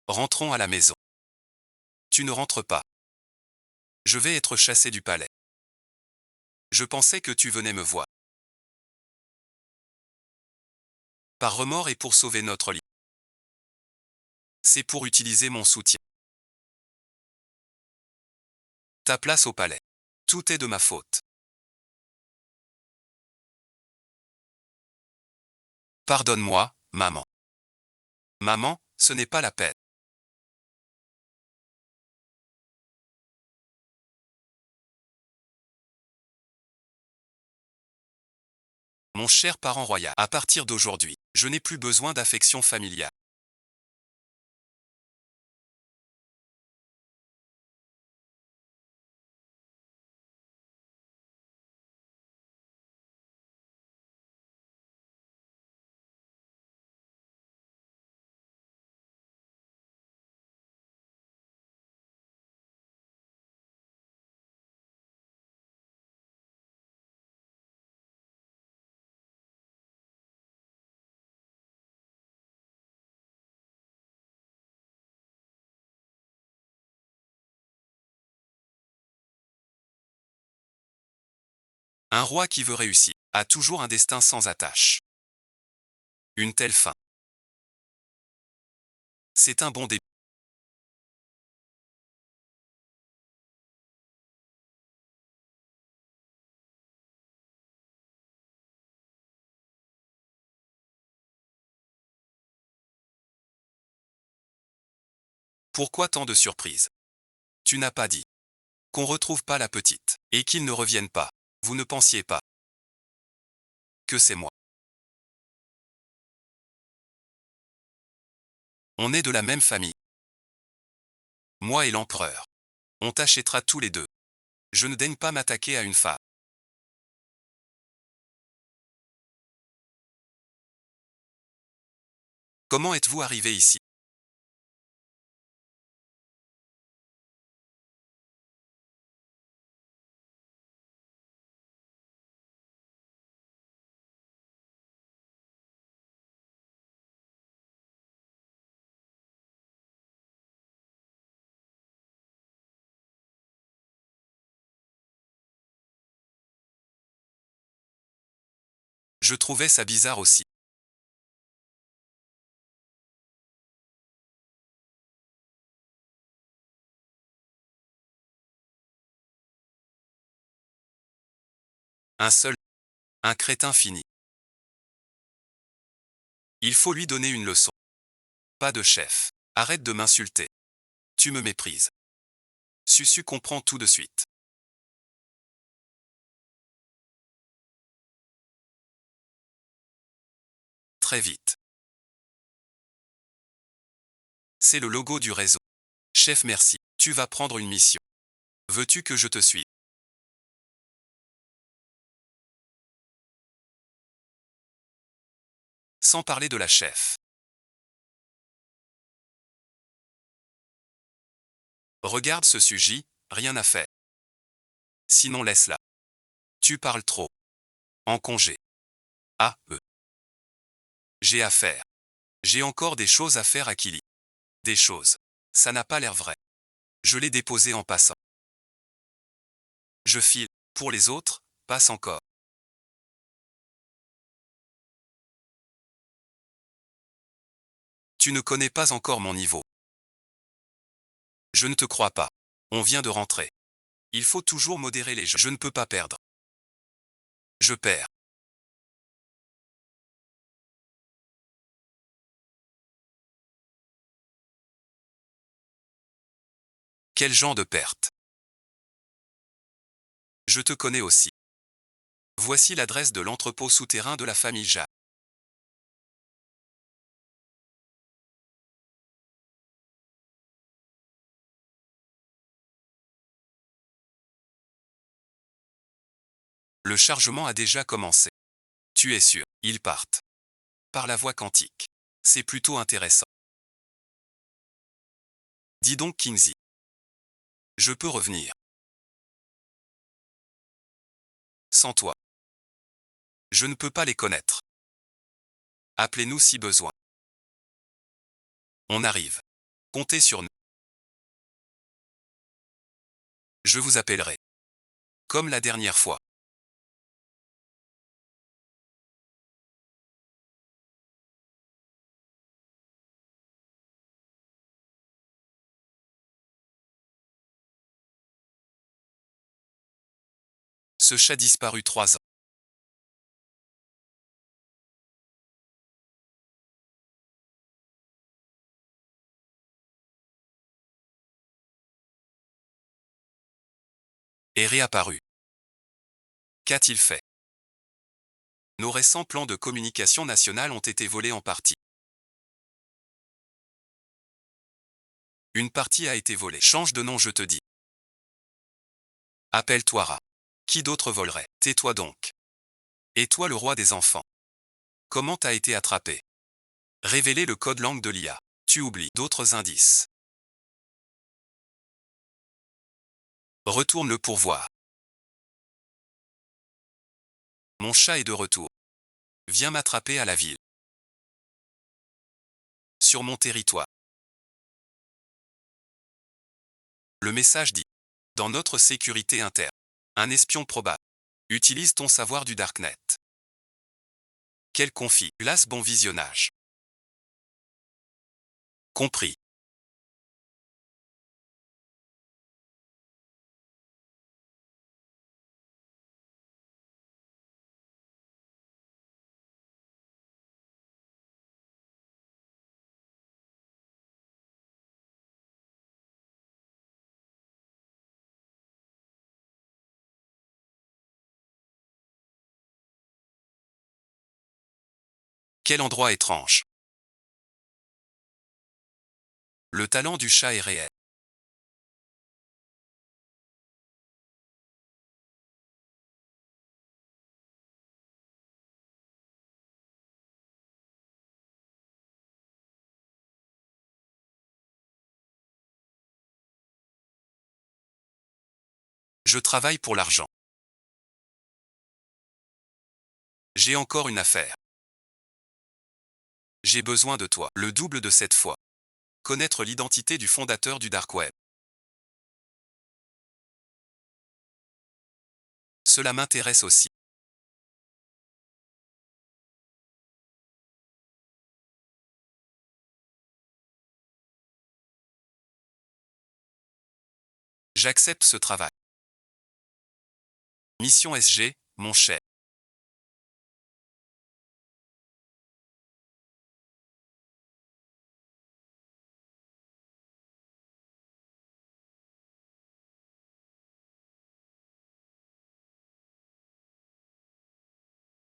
Rentrons à la maison. Tu ne rentres pas. Je vais être chassé du palais. Je pensais que tu venais me voir. Par remords et pour sauver notre lit. C'est pour utiliser mon soutien. Ta place au palais. Tout est de ma faute. Pardonne-moi, maman. Maman, ce n'est pas la peine. Mon cher parent royal, à partir d'aujourd'hui, je n'ai plus besoin d'affection familiale. Un roi qui veut réussir a toujours un destin sans attache. Une telle fin. C'est un bon début. Pourquoi tant de surprises? Tu n'as pas dit qu'on retrouve pas la petite et qu'ils ne reviennent pas. Vous ne pensiez pas que c'est moi. On est de la même famille. Moi et l'empereur. On t'achètera tous les deux. Je ne daigne pas m'attaquer à une femme. Comment êtes-vous arrivé ici? Je trouvais ça bizarre aussi. Un seul, un crétin fini. Il faut lui donner une leçon. Pas de chef. Arrête de m'insulter. Tu me méprises. Susu comprend tout de suite. Très vite. C'est le logo du réseau. Chef, merci. Tu vas prendre une mission. Veux-tu que je te suive? Sans parler de la chef. Regarde ce sujet, rien à faire. Sinon laisse-la. Tu parles trop. En congé. Ah, j'ai à faire. J'ai encore des choses à faire à Kili. Des choses. Ça n'a pas l'air vrai. Je l'ai déposé en passant. Je file. Pour les autres, passe encore. Tu ne connais pas encore mon niveau. Je ne te crois pas. On vient de rentrer. Il faut toujours modérer les jeux. Je ne peux pas perdre. Je perds. Quel genre de perte? Je te connais aussi. Voici l'adresse de l'entrepôt souterrain de la famille Ja. Le chargement a déjà commencé. Tu es sûr? Ils partent. Par la voie quantique. C'est plutôt intéressant. Dis donc Kingsley. Je peux revenir. Sans toi. Je ne peux pas les connaître. Appelez-nous si besoin. On arrive. Comptez sur nous. Je vous appellerai. Comme la dernière fois. Ce chat disparu 3 ans. Est réapparu. Qu'a-t-il fait? Nos récents plans de communication nationale ont été volés en partie. Une partie a été volée. Change de nom, je te dis. Appelle-toi Ra. Qui d'autre volerait? Tais-toi donc. Et toi le roi des enfants. Comment t'as été attrapé? Révéler le code langue de l'IA. Tu oublies d'autres indices. Retourne le pourvoir. Mon chat est de retour. Viens m'attraper à la ville. Sur mon territoire. Le message dit. Dans notre sécurité interne. Un espion probable. Utilise ton savoir du Darknet. Quel conflit. Glace bon visionnage. Compris. Quel endroit étrange. Le talent du chat est réel. Je travaille pour l'argent. J'ai encore une affaire. J'ai besoin de toi, le double de cette fois. Connaître l'identité du fondateur du Dark Web. Cela m'intéresse aussi. J'accepte ce travail. Mission SG, mon cher.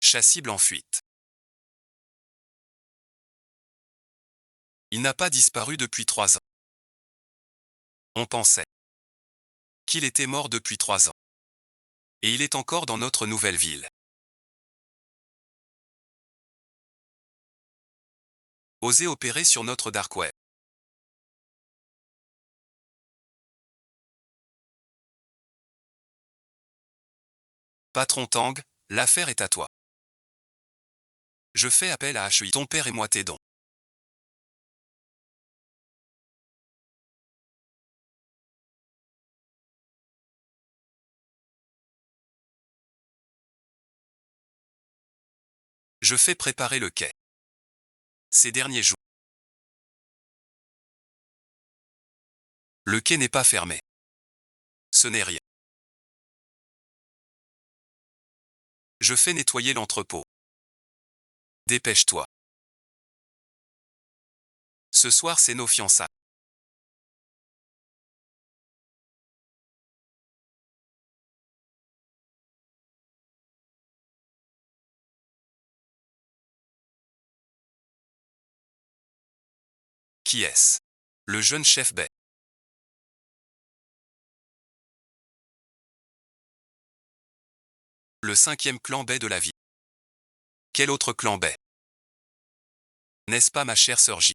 Chat cible en fuite. Il n'a pas disparu depuis 3 ans. On pensait qu'il était mort depuis 3 ans. Et il est encore dans notre nouvelle ville. Osez opérer sur notre Dark Web. Patron Tang, l'affaire est à toi. Je fais appel à HEI. Ton père et moi t'aidons. Je fais préparer le quai. Ces derniers jours. Le quai n'est pas fermé. Ce n'est rien. Je fais nettoyer l'entrepôt. Dépêche-toi. Ce soir, c'est nos fiançailles. Qui est-ce? Le jeune chef Bay. Le 5e clan Bay de la vie. Quel autre clan Bay? N'est-ce pas ma chère sœur J?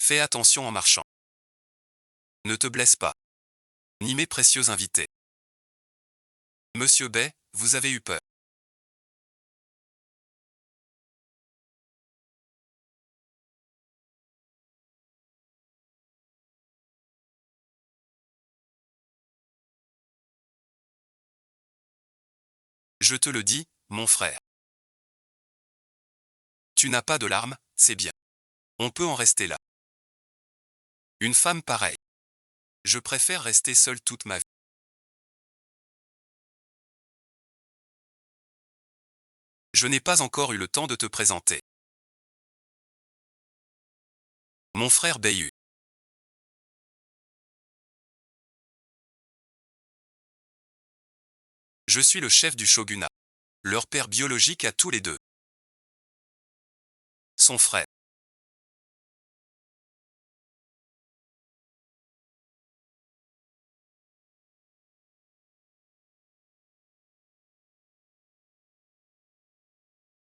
Fais attention en marchant. Ne te blesse pas. Ni mes précieux invités. Monsieur Bay, vous avez eu peur. Je te le dis, mon frère. Tu n'as pas de larmes, c'est bien. On peut en rester là. Une femme pareille. Je préfère rester seule toute ma vie. Je n'ai pas encore eu le temps de te présenter. Mon frère Bayu. Je suis le chef du shogunat. Leur père biologique à tous les deux. Son frère.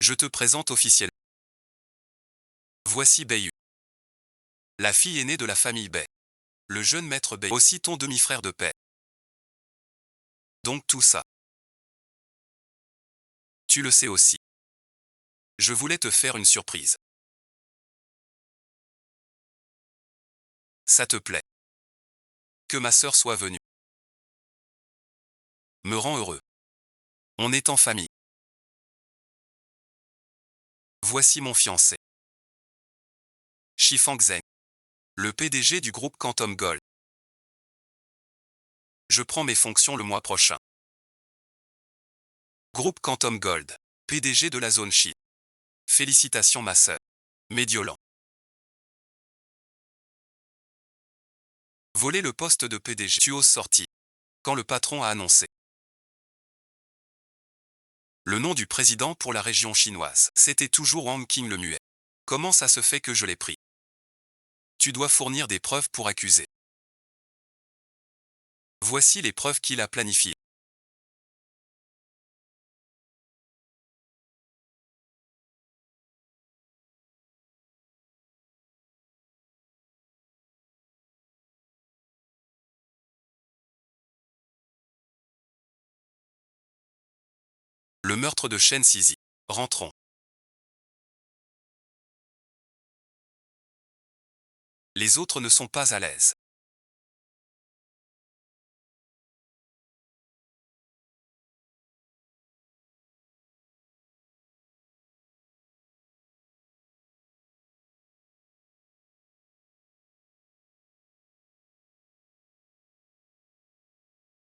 Je te présente officiellement. Voici Bayu. La fille aînée de la famille Bay. Le jeune maître Bay. Aussi ton demi-frère de paix. Donc tout ça. Tu le sais aussi. Je voulais te faire une surprise. Ça te plaît. Que ma sœur soit venue. Me rend heureux. On est en famille. Voici mon fiancé. Shifang Zheng. Le PDG du groupe Quantum Gold. Je prends mes fonctions le mois prochain. Groupe Quantum Gold. PDG de la zone Chi. Félicitations ma sœur. Médiolan. Voler le poste de PDG. Tu oses sortir. Quand le patron a annoncé. Le nom du président pour la région chinoise, c'était toujours Wang Qing le muet. Comment ça se fait que je l'ai pris? Tu dois fournir des preuves pour accuser. Voici les preuves qu'il a planifiées. Le meurtre de Shen Sizi. Rentrons. Les autres ne sont pas à l'aise.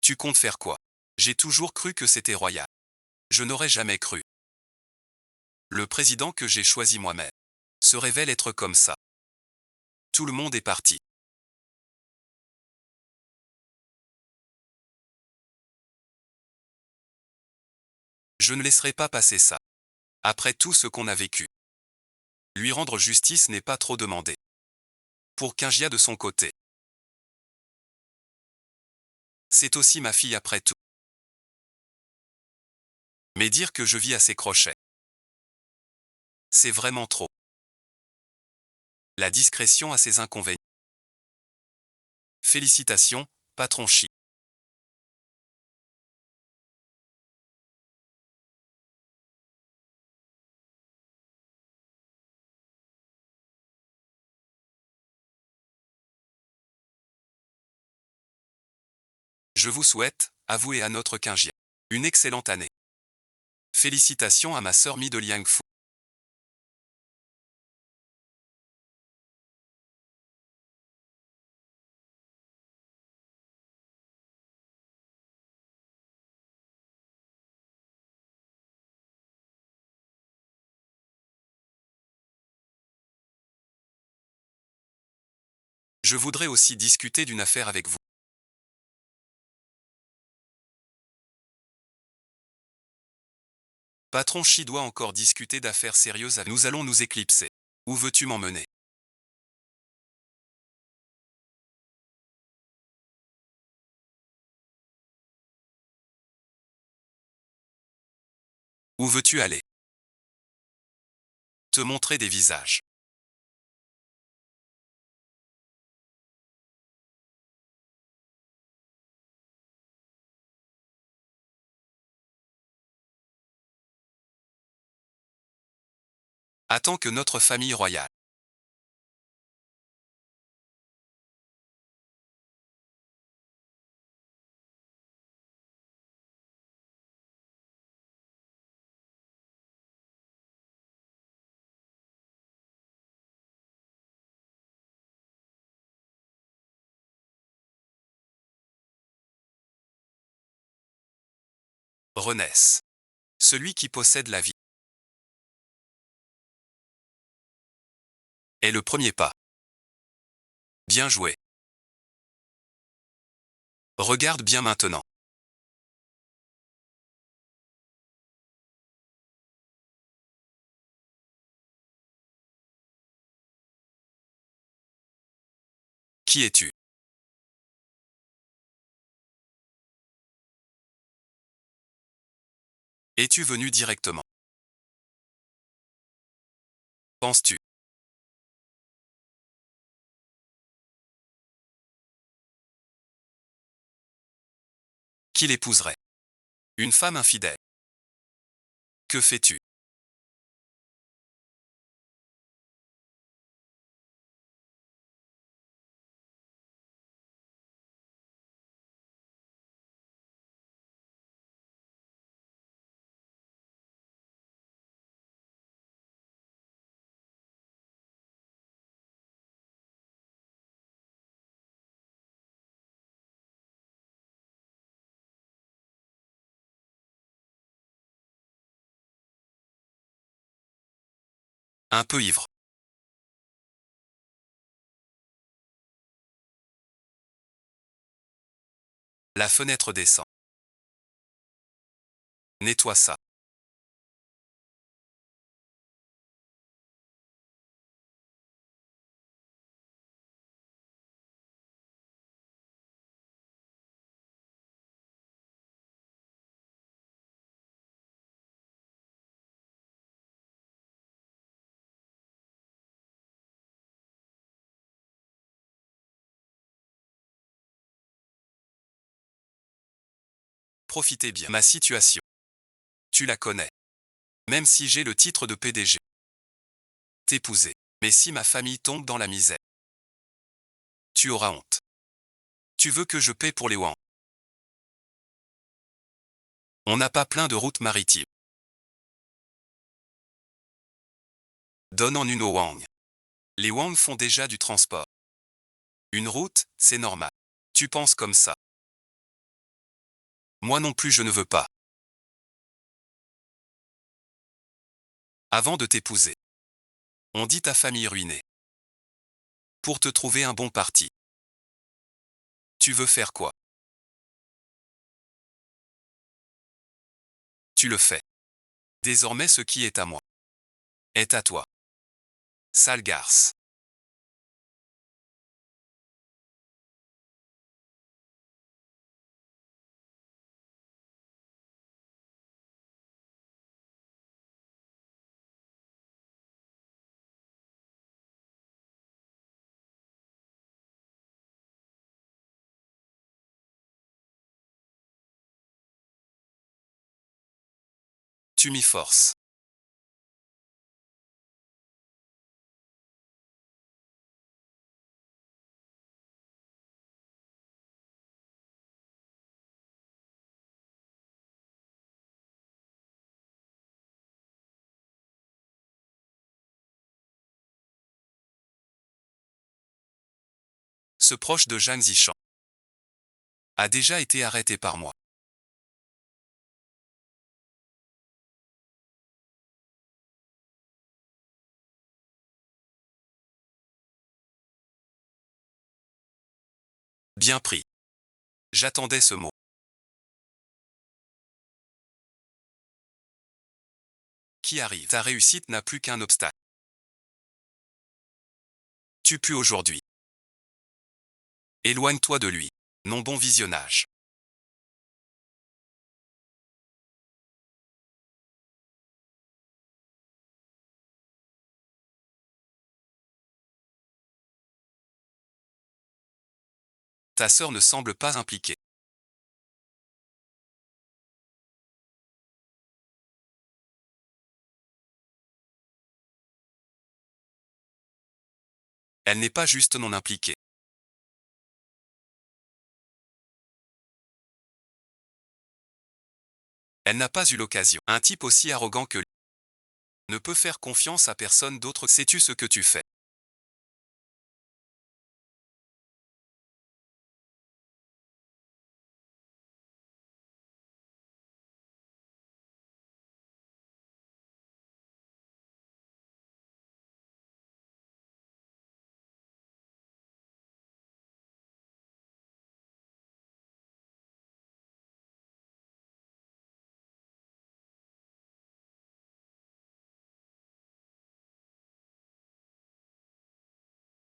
Tu comptes faire quoi? J'ai toujours cru que c'était royal. Je n'aurais jamais cru. Le président que j'ai choisi moi-même se révèle être comme ça. Tout le monde est parti. Je ne laisserai pas passer ça. Après tout ce qu'on a vécu. Lui rendre justice n'est pas trop demandé. Pour Kingia de son côté. C'est aussi ma fille après tout. Mais dire que je vis à ses crochets. C'est vraiment trop. La discrétion a ses inconvénients. Félicitations, patron Chi. Je vous souhaite, à vous et à notre Qingjian, une excellente année. Félicitations à ma sœur Mi de Liangfu. Je voudrais aussi discuter d'une affaire avec vous. Patron Chi doit encore discuter d'affaires sérieuses avec nous. Allons nous éclipser. Où veux-tu m'emmener? Où veux-tu aller? Te montrer des visages. Attends que notre famille royale. Renaisse. Celui qui possède la vie. Est le premier pas. Bien joué. Regarde bien maintenant. Qui es-tu? Es-tu venu directement? Penses-tu qu'il épouserait une femme infidèle? Que fais-tu? Un peu ivre. La fenêtre descend. Nettoie ça. Profitez bien. Ma situation. Tu la connais. Même si j'ai le titre de PDG. T'épouser. Mais si ma famille tombe dans la misère. Tu auras honte. Tu veux que je paie pour les Wang? On n'a pas plein de routes maritimes. Donne en une aux Wang. Les Wang font déjà du transport. Une route, c'est normal. Tu penses comme ça. Moi non plus je ne veux pas. Avant de t'épouser. On dit ta famille ruinée. Pour te trouver un bon parti. Tu veux faire quoi? Tu le fais. Désormais ce qui est à moi. Est à toi. Sale garce. Tu m'y forces. Ce proche de Zhang Zishan a déjà été arrêté par moi. Bien pris. J'attendais ce mot. Qui arrive. Ta réussite n'a plus qu'un obstacle. Tu pues aujourd'hui. Éloigne-toi de lui. Non, bon visionnage. Ta sœur ne semble pas impliquée. Elle n'est pas juste non impliquée. Elle n'a pas eu l'occasion. Un type aussi arrogant que lui ne peut faire confiance à personne d'autre. Sais-tu ce que tu fais?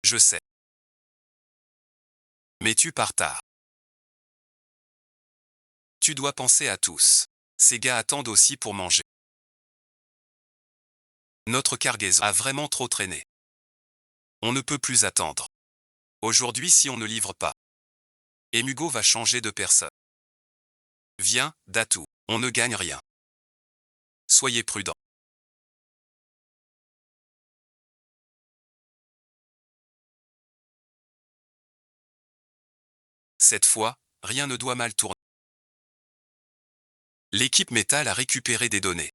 Je sais. Mais tu pars tard. Tu dois penser à tous. Ces gars attendent aussi pour manger. Notre cargaison a vraiment trop traîné. On ne peut plus attendre. Aujourd'hui, si on ne livre pas, Emugo va changer de personne. Viens, Datu, on ne gagne rien. Soyez prudents. Cette fois, rien ne doit mal tourner. L'équipe métal a récupéré des données.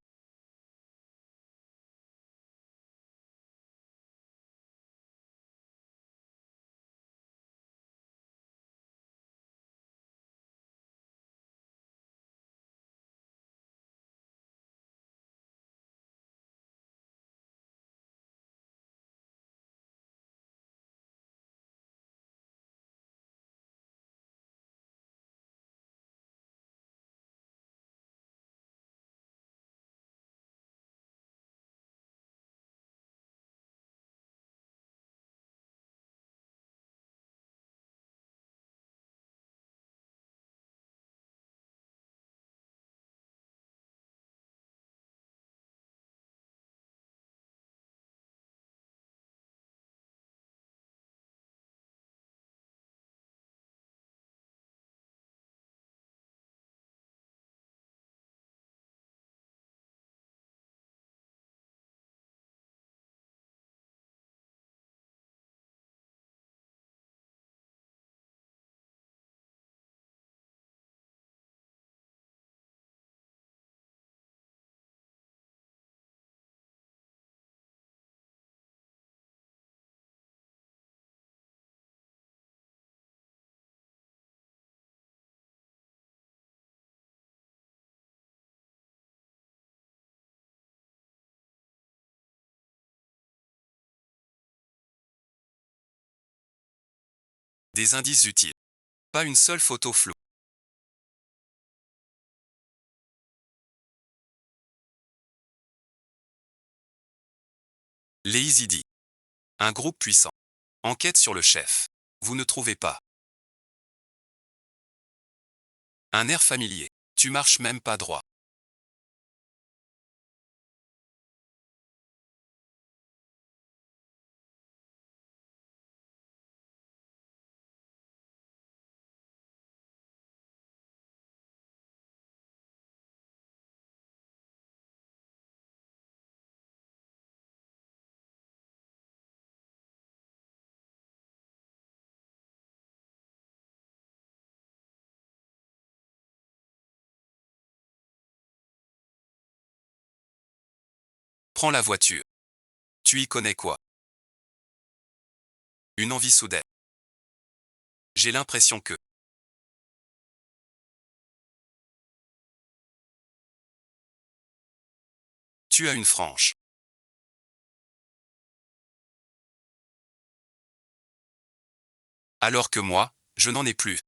Des indices utiles. Pas une seule photo floue. Les Izidi. Un groupe puissant. Enquête sur le chef. Vous ne trouvez pas. Un air familier. Tu marches même pas droit. Prends la voiture. Tu y connais quoi? Une envie soudaine. J'ai l'impression que tu as une frange. Alors que moi, je n'en ai plus.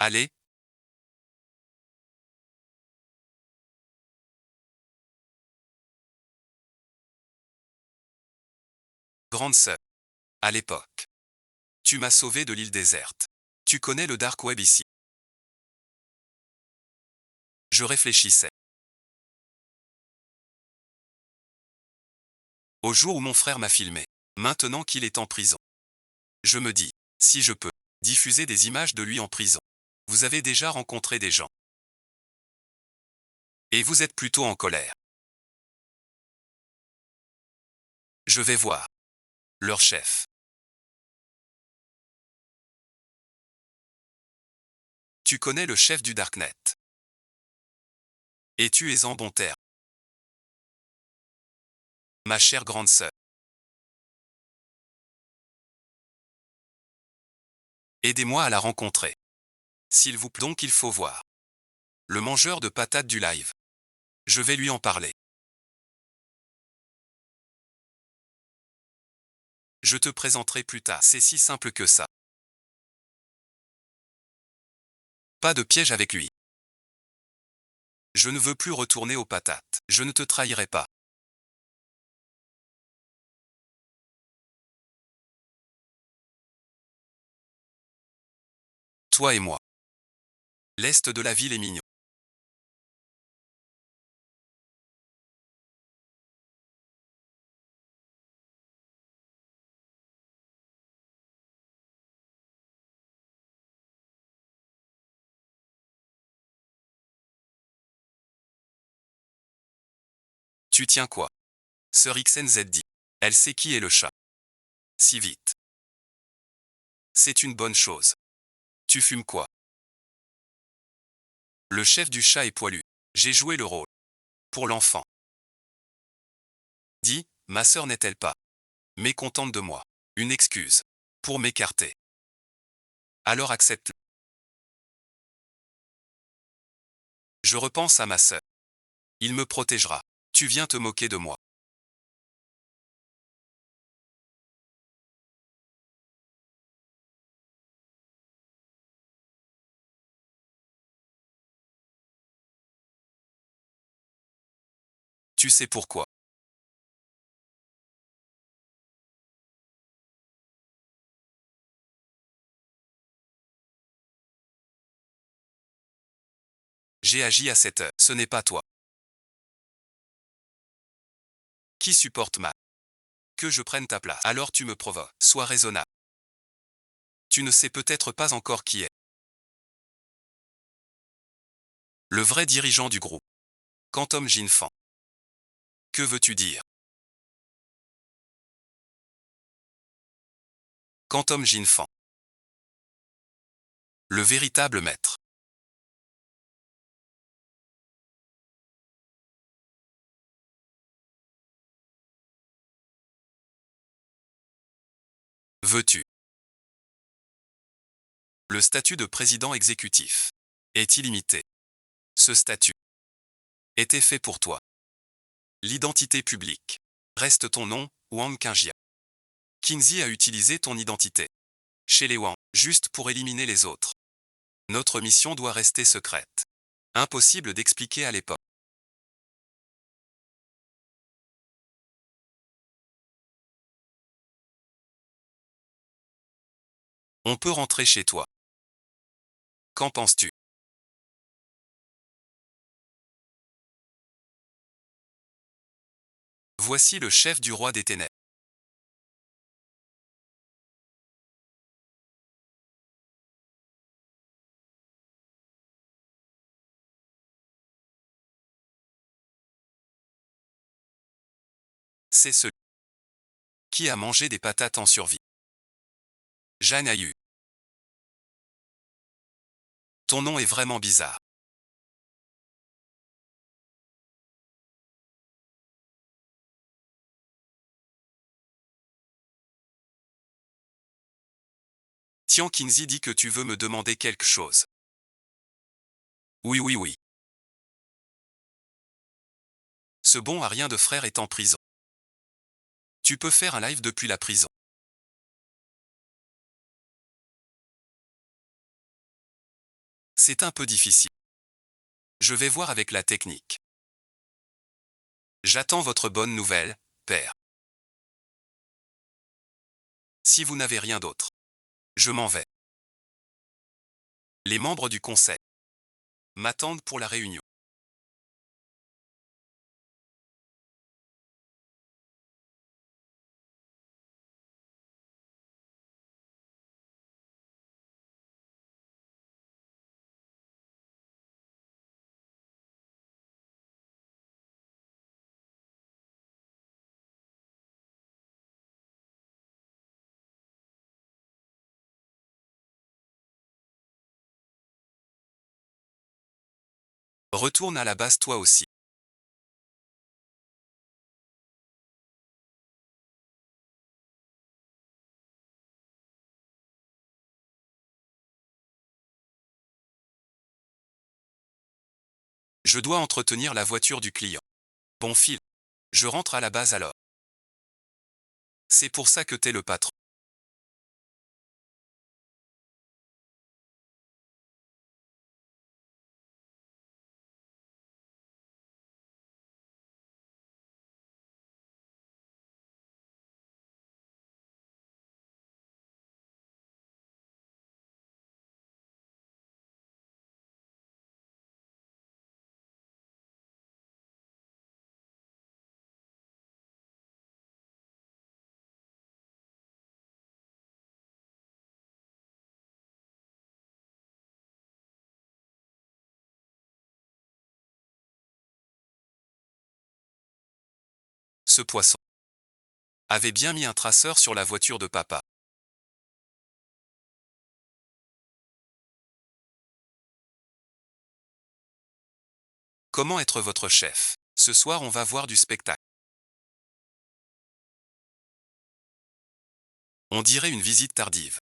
Allez, grande sœur. À l'époque. Tu m'as sauvé de l'île déserte. Tu connais le dark web ici. Je réfléchissais. Au jour où mon frère m'a filmé. Maintenant qu'il est en prison. Je me dis, si je peux diffuser des images de lui en prison. Vous avez déjà rencontré des gens. Et vous êtes plutôt en colère. Je vais voir. Leur chef. Tu connais le chef du Darknet. Et tu es en bon terme. Ma chère grande sœur. Aidez-moi à la rencontrer. S'il vous plaît, donc il faut voir. Le mangeur de patates du live. Je vais lui en parler. Je te présenterai plus tard. C'est si simple que ça. Pas de piège avec lui. Je ne veux plus retourner aux patates. Je ne te trahirai pas. Toi et moi. L'est de la ville est mignon. Tu tiens quoi? Sœur XNZ dit. Elle sait qui est le chat. Si vite. C'est une bonne chose. Tu fumes quoi? Le chef du chat est poilu. J'ai joué le rôle. Pour l'enfant. Dis, ma sœur n'est-elle pas mécontente de moi? Une excuse. Pour m'écarter. Alors accepte-le. Je repense à ma sœur. Il me protégera. Tu viens te moquer de moi. Tu sais pourquoi. J'ai agi à cette heure. Ce n'est pas toi. Qui supporte ma que je prenne ta place. Alors tu me provoques. Sois raisonnable. Tu ne sais peut-être pas encore qui est le vrai dirigeant du groupe. Quantum Jinfan. Que veux-tu dire? Quantum Jinfan. Le véritable maître. Veux-tu? Le statut de président exécutif est illimité. Ce statut était fait pour toi. L'identité publique reste ton nom, Wang Qingjia. Qinzi a utilisé ton identité chez les Wang, juste pour éliminer les autres. Notre mission doit rester secrète. Impossible d'expliquer à l'époque. On peut rentrer chez toi. Qu'en penses-tu? Voici le chef du roi des ténèbres. C'est celui qui a mangé des patates en survie. Jeanne a eu. Ton nom est vraiment bizarre. Tian Qingzi dit que tu veux me demander quelque chose. Oui, oui, oui. Ce bon à rien de frère est en prison. Tu peux faire un live depuis la prison. C'est un peu difficile. Je vais voir avec la technique. J'attends votre bonne nouvelle, père. Si vous n'avez rien d'autre, je m'en vais. Les membres du conseil m'attendent pour la réunion. Retourne à la base toi aussi. Je dois entretenir la voiture du client. Bon fil. Je rentre à la base alors. C'est pour ça que t'es le patron. Ce poisson avait bien mis un traceur sur la voiture de papa. Comment être votre chef? Ce soir on va voir du spectacle. On dirait une visite tardive.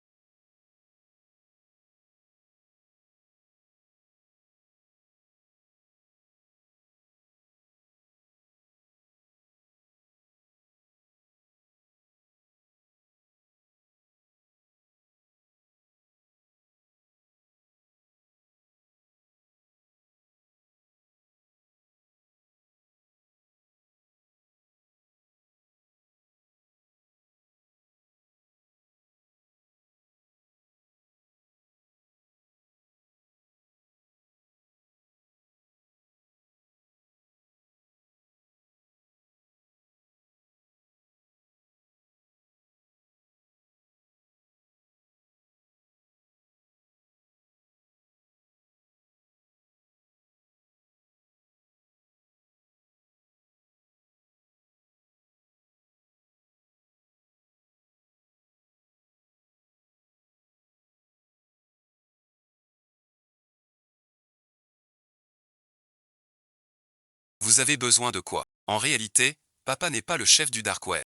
Vous avez besoin de quoi? En réalité, papa n'est pas le chef du dark web.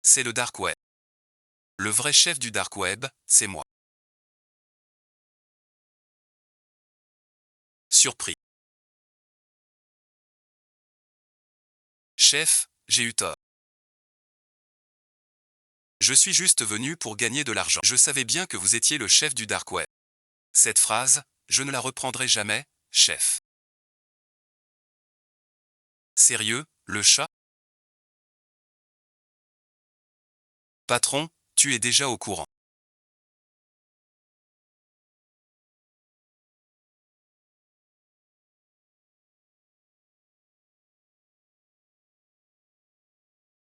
C'est le dark web. Le vrai chef du dark web, c'est moi. Surpris. Chef, j'ai eu tort. Je suis juste venu pour gagner de l'argent. Je savais bien que vous étiez le chef du dark web. Cette phrase, je ne la reprendrai jamais, chef. Sérieux, le chat? Patron, tu es déjà au courant.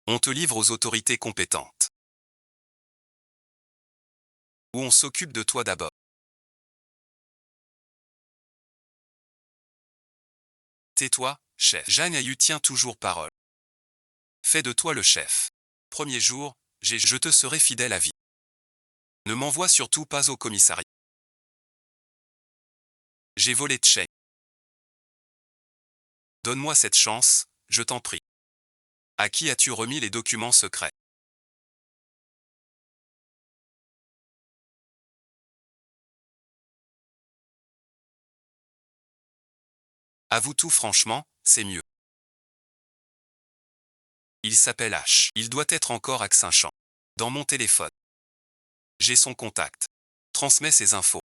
On te livre aux autorités compétentes. Ou on s'occupe de toi d'abord. Tais-toi, chef. Jeanne Ayu tient toujours parole. Fais de toi le chef. Premier jour, je te serai fidèle à vie. Ne m'envoie surtout pas au commissariat. J'ai volé Tcheng. Donne-moi cette chance, je t'en prie. À qui as-tu remis les documents secrets? Avoue tout franchement, c'est mieux. Il s'appelle H. Il doit être encore à Saint-Champ. Dans mon téléphone. J'ai son contact. Transmets ses infos.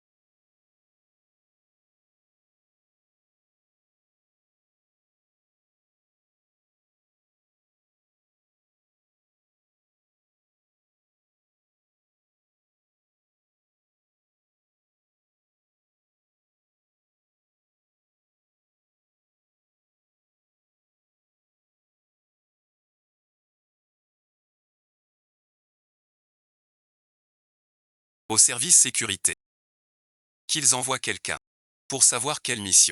Au service sécurité. Qu'ils envoient quelqu'un. Pour savoir quelle mission.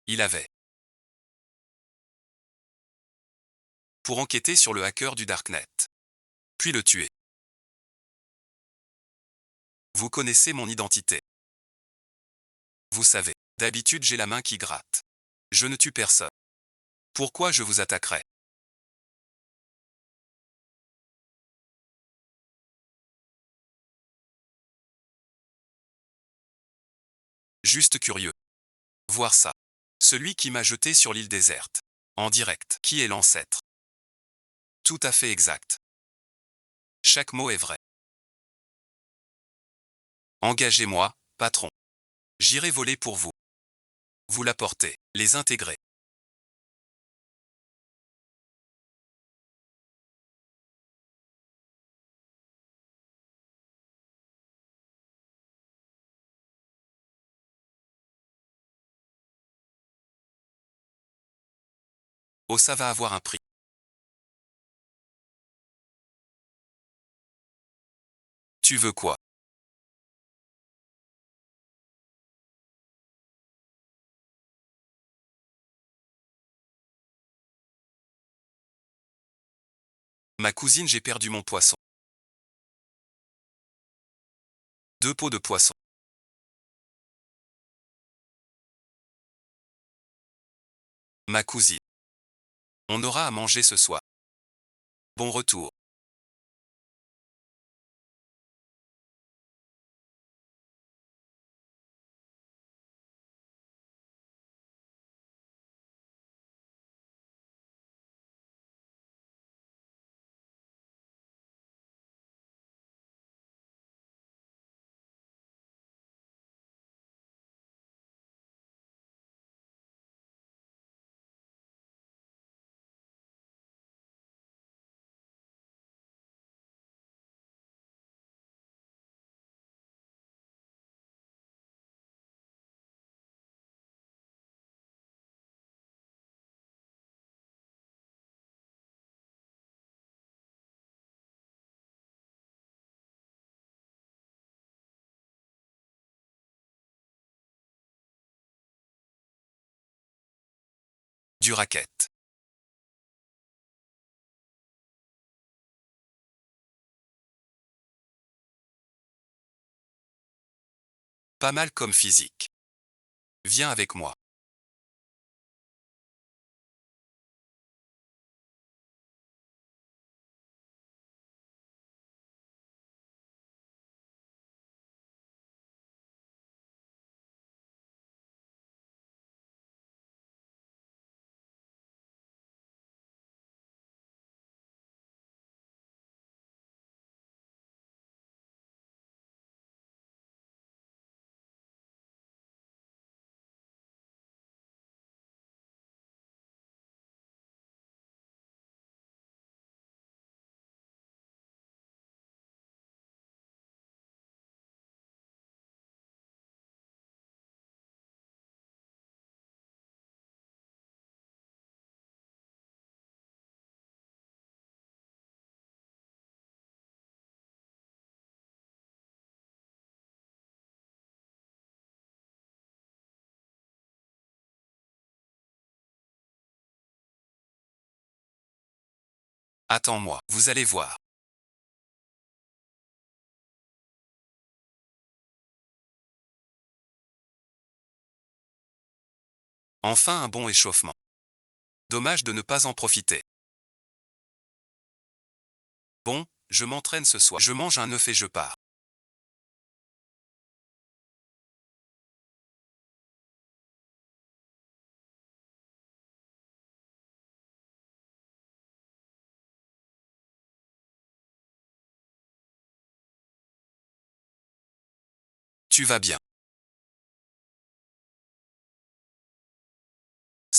Il avait. Pour enquêter sur le hacker du Darknet. Puis le tuer. Vous connaissez mon identité. Vous savez, d'habitude j'ai la main qui gratte. Je ne tue personne. Pourquoi je vous attaquerais? Juste curieux. Voir ça. Celui qui m'a jeté sur l'île déserte. En direct. Qui est l'ancêtre? Tout à fait exact. Chaque mot est vrai. Engagez-moi, patron. J'irai voler pour vous. Vous l'apportez. Les intégrer. Oh, ça va avoir un prix. Tu veux quoi? Ma cousine, j'ai perdu mon poisson. 2 pots de poisson. Ma cousine. On aura à manger ce soir. Bon retour. Du racket. Pas mal comme physique. Viens avec moi. Attends-moi, vous allez voir. Enfin un bon échauffement. Dommage de ne pas en profiter. Bon, je m'entraîne ce soir. Je mange un œuf et je pars. Tu vas bien.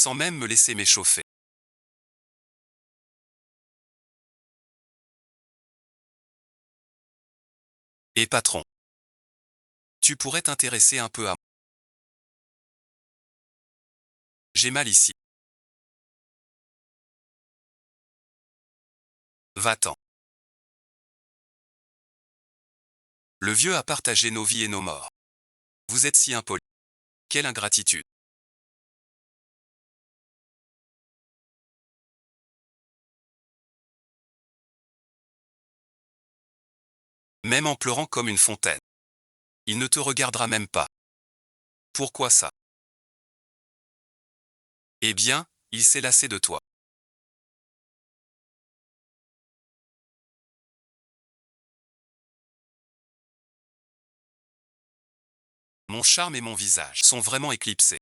Sans même me laisser m'échauffer. Et patron, tu pourrais t'intéresser un peu à moi. J'ai mal ici. Va-t'en. Le vieux a partagé nos vies et nos morts. Vous êtes si impoli. Quelle ingratitude. Même en pleurant comme une fontaine. Il ne te regardera même pas. Pourquoi ça? Eh bien, il s'est lassé de toi. Mon charme et mon visage sont vraiment éclipsés.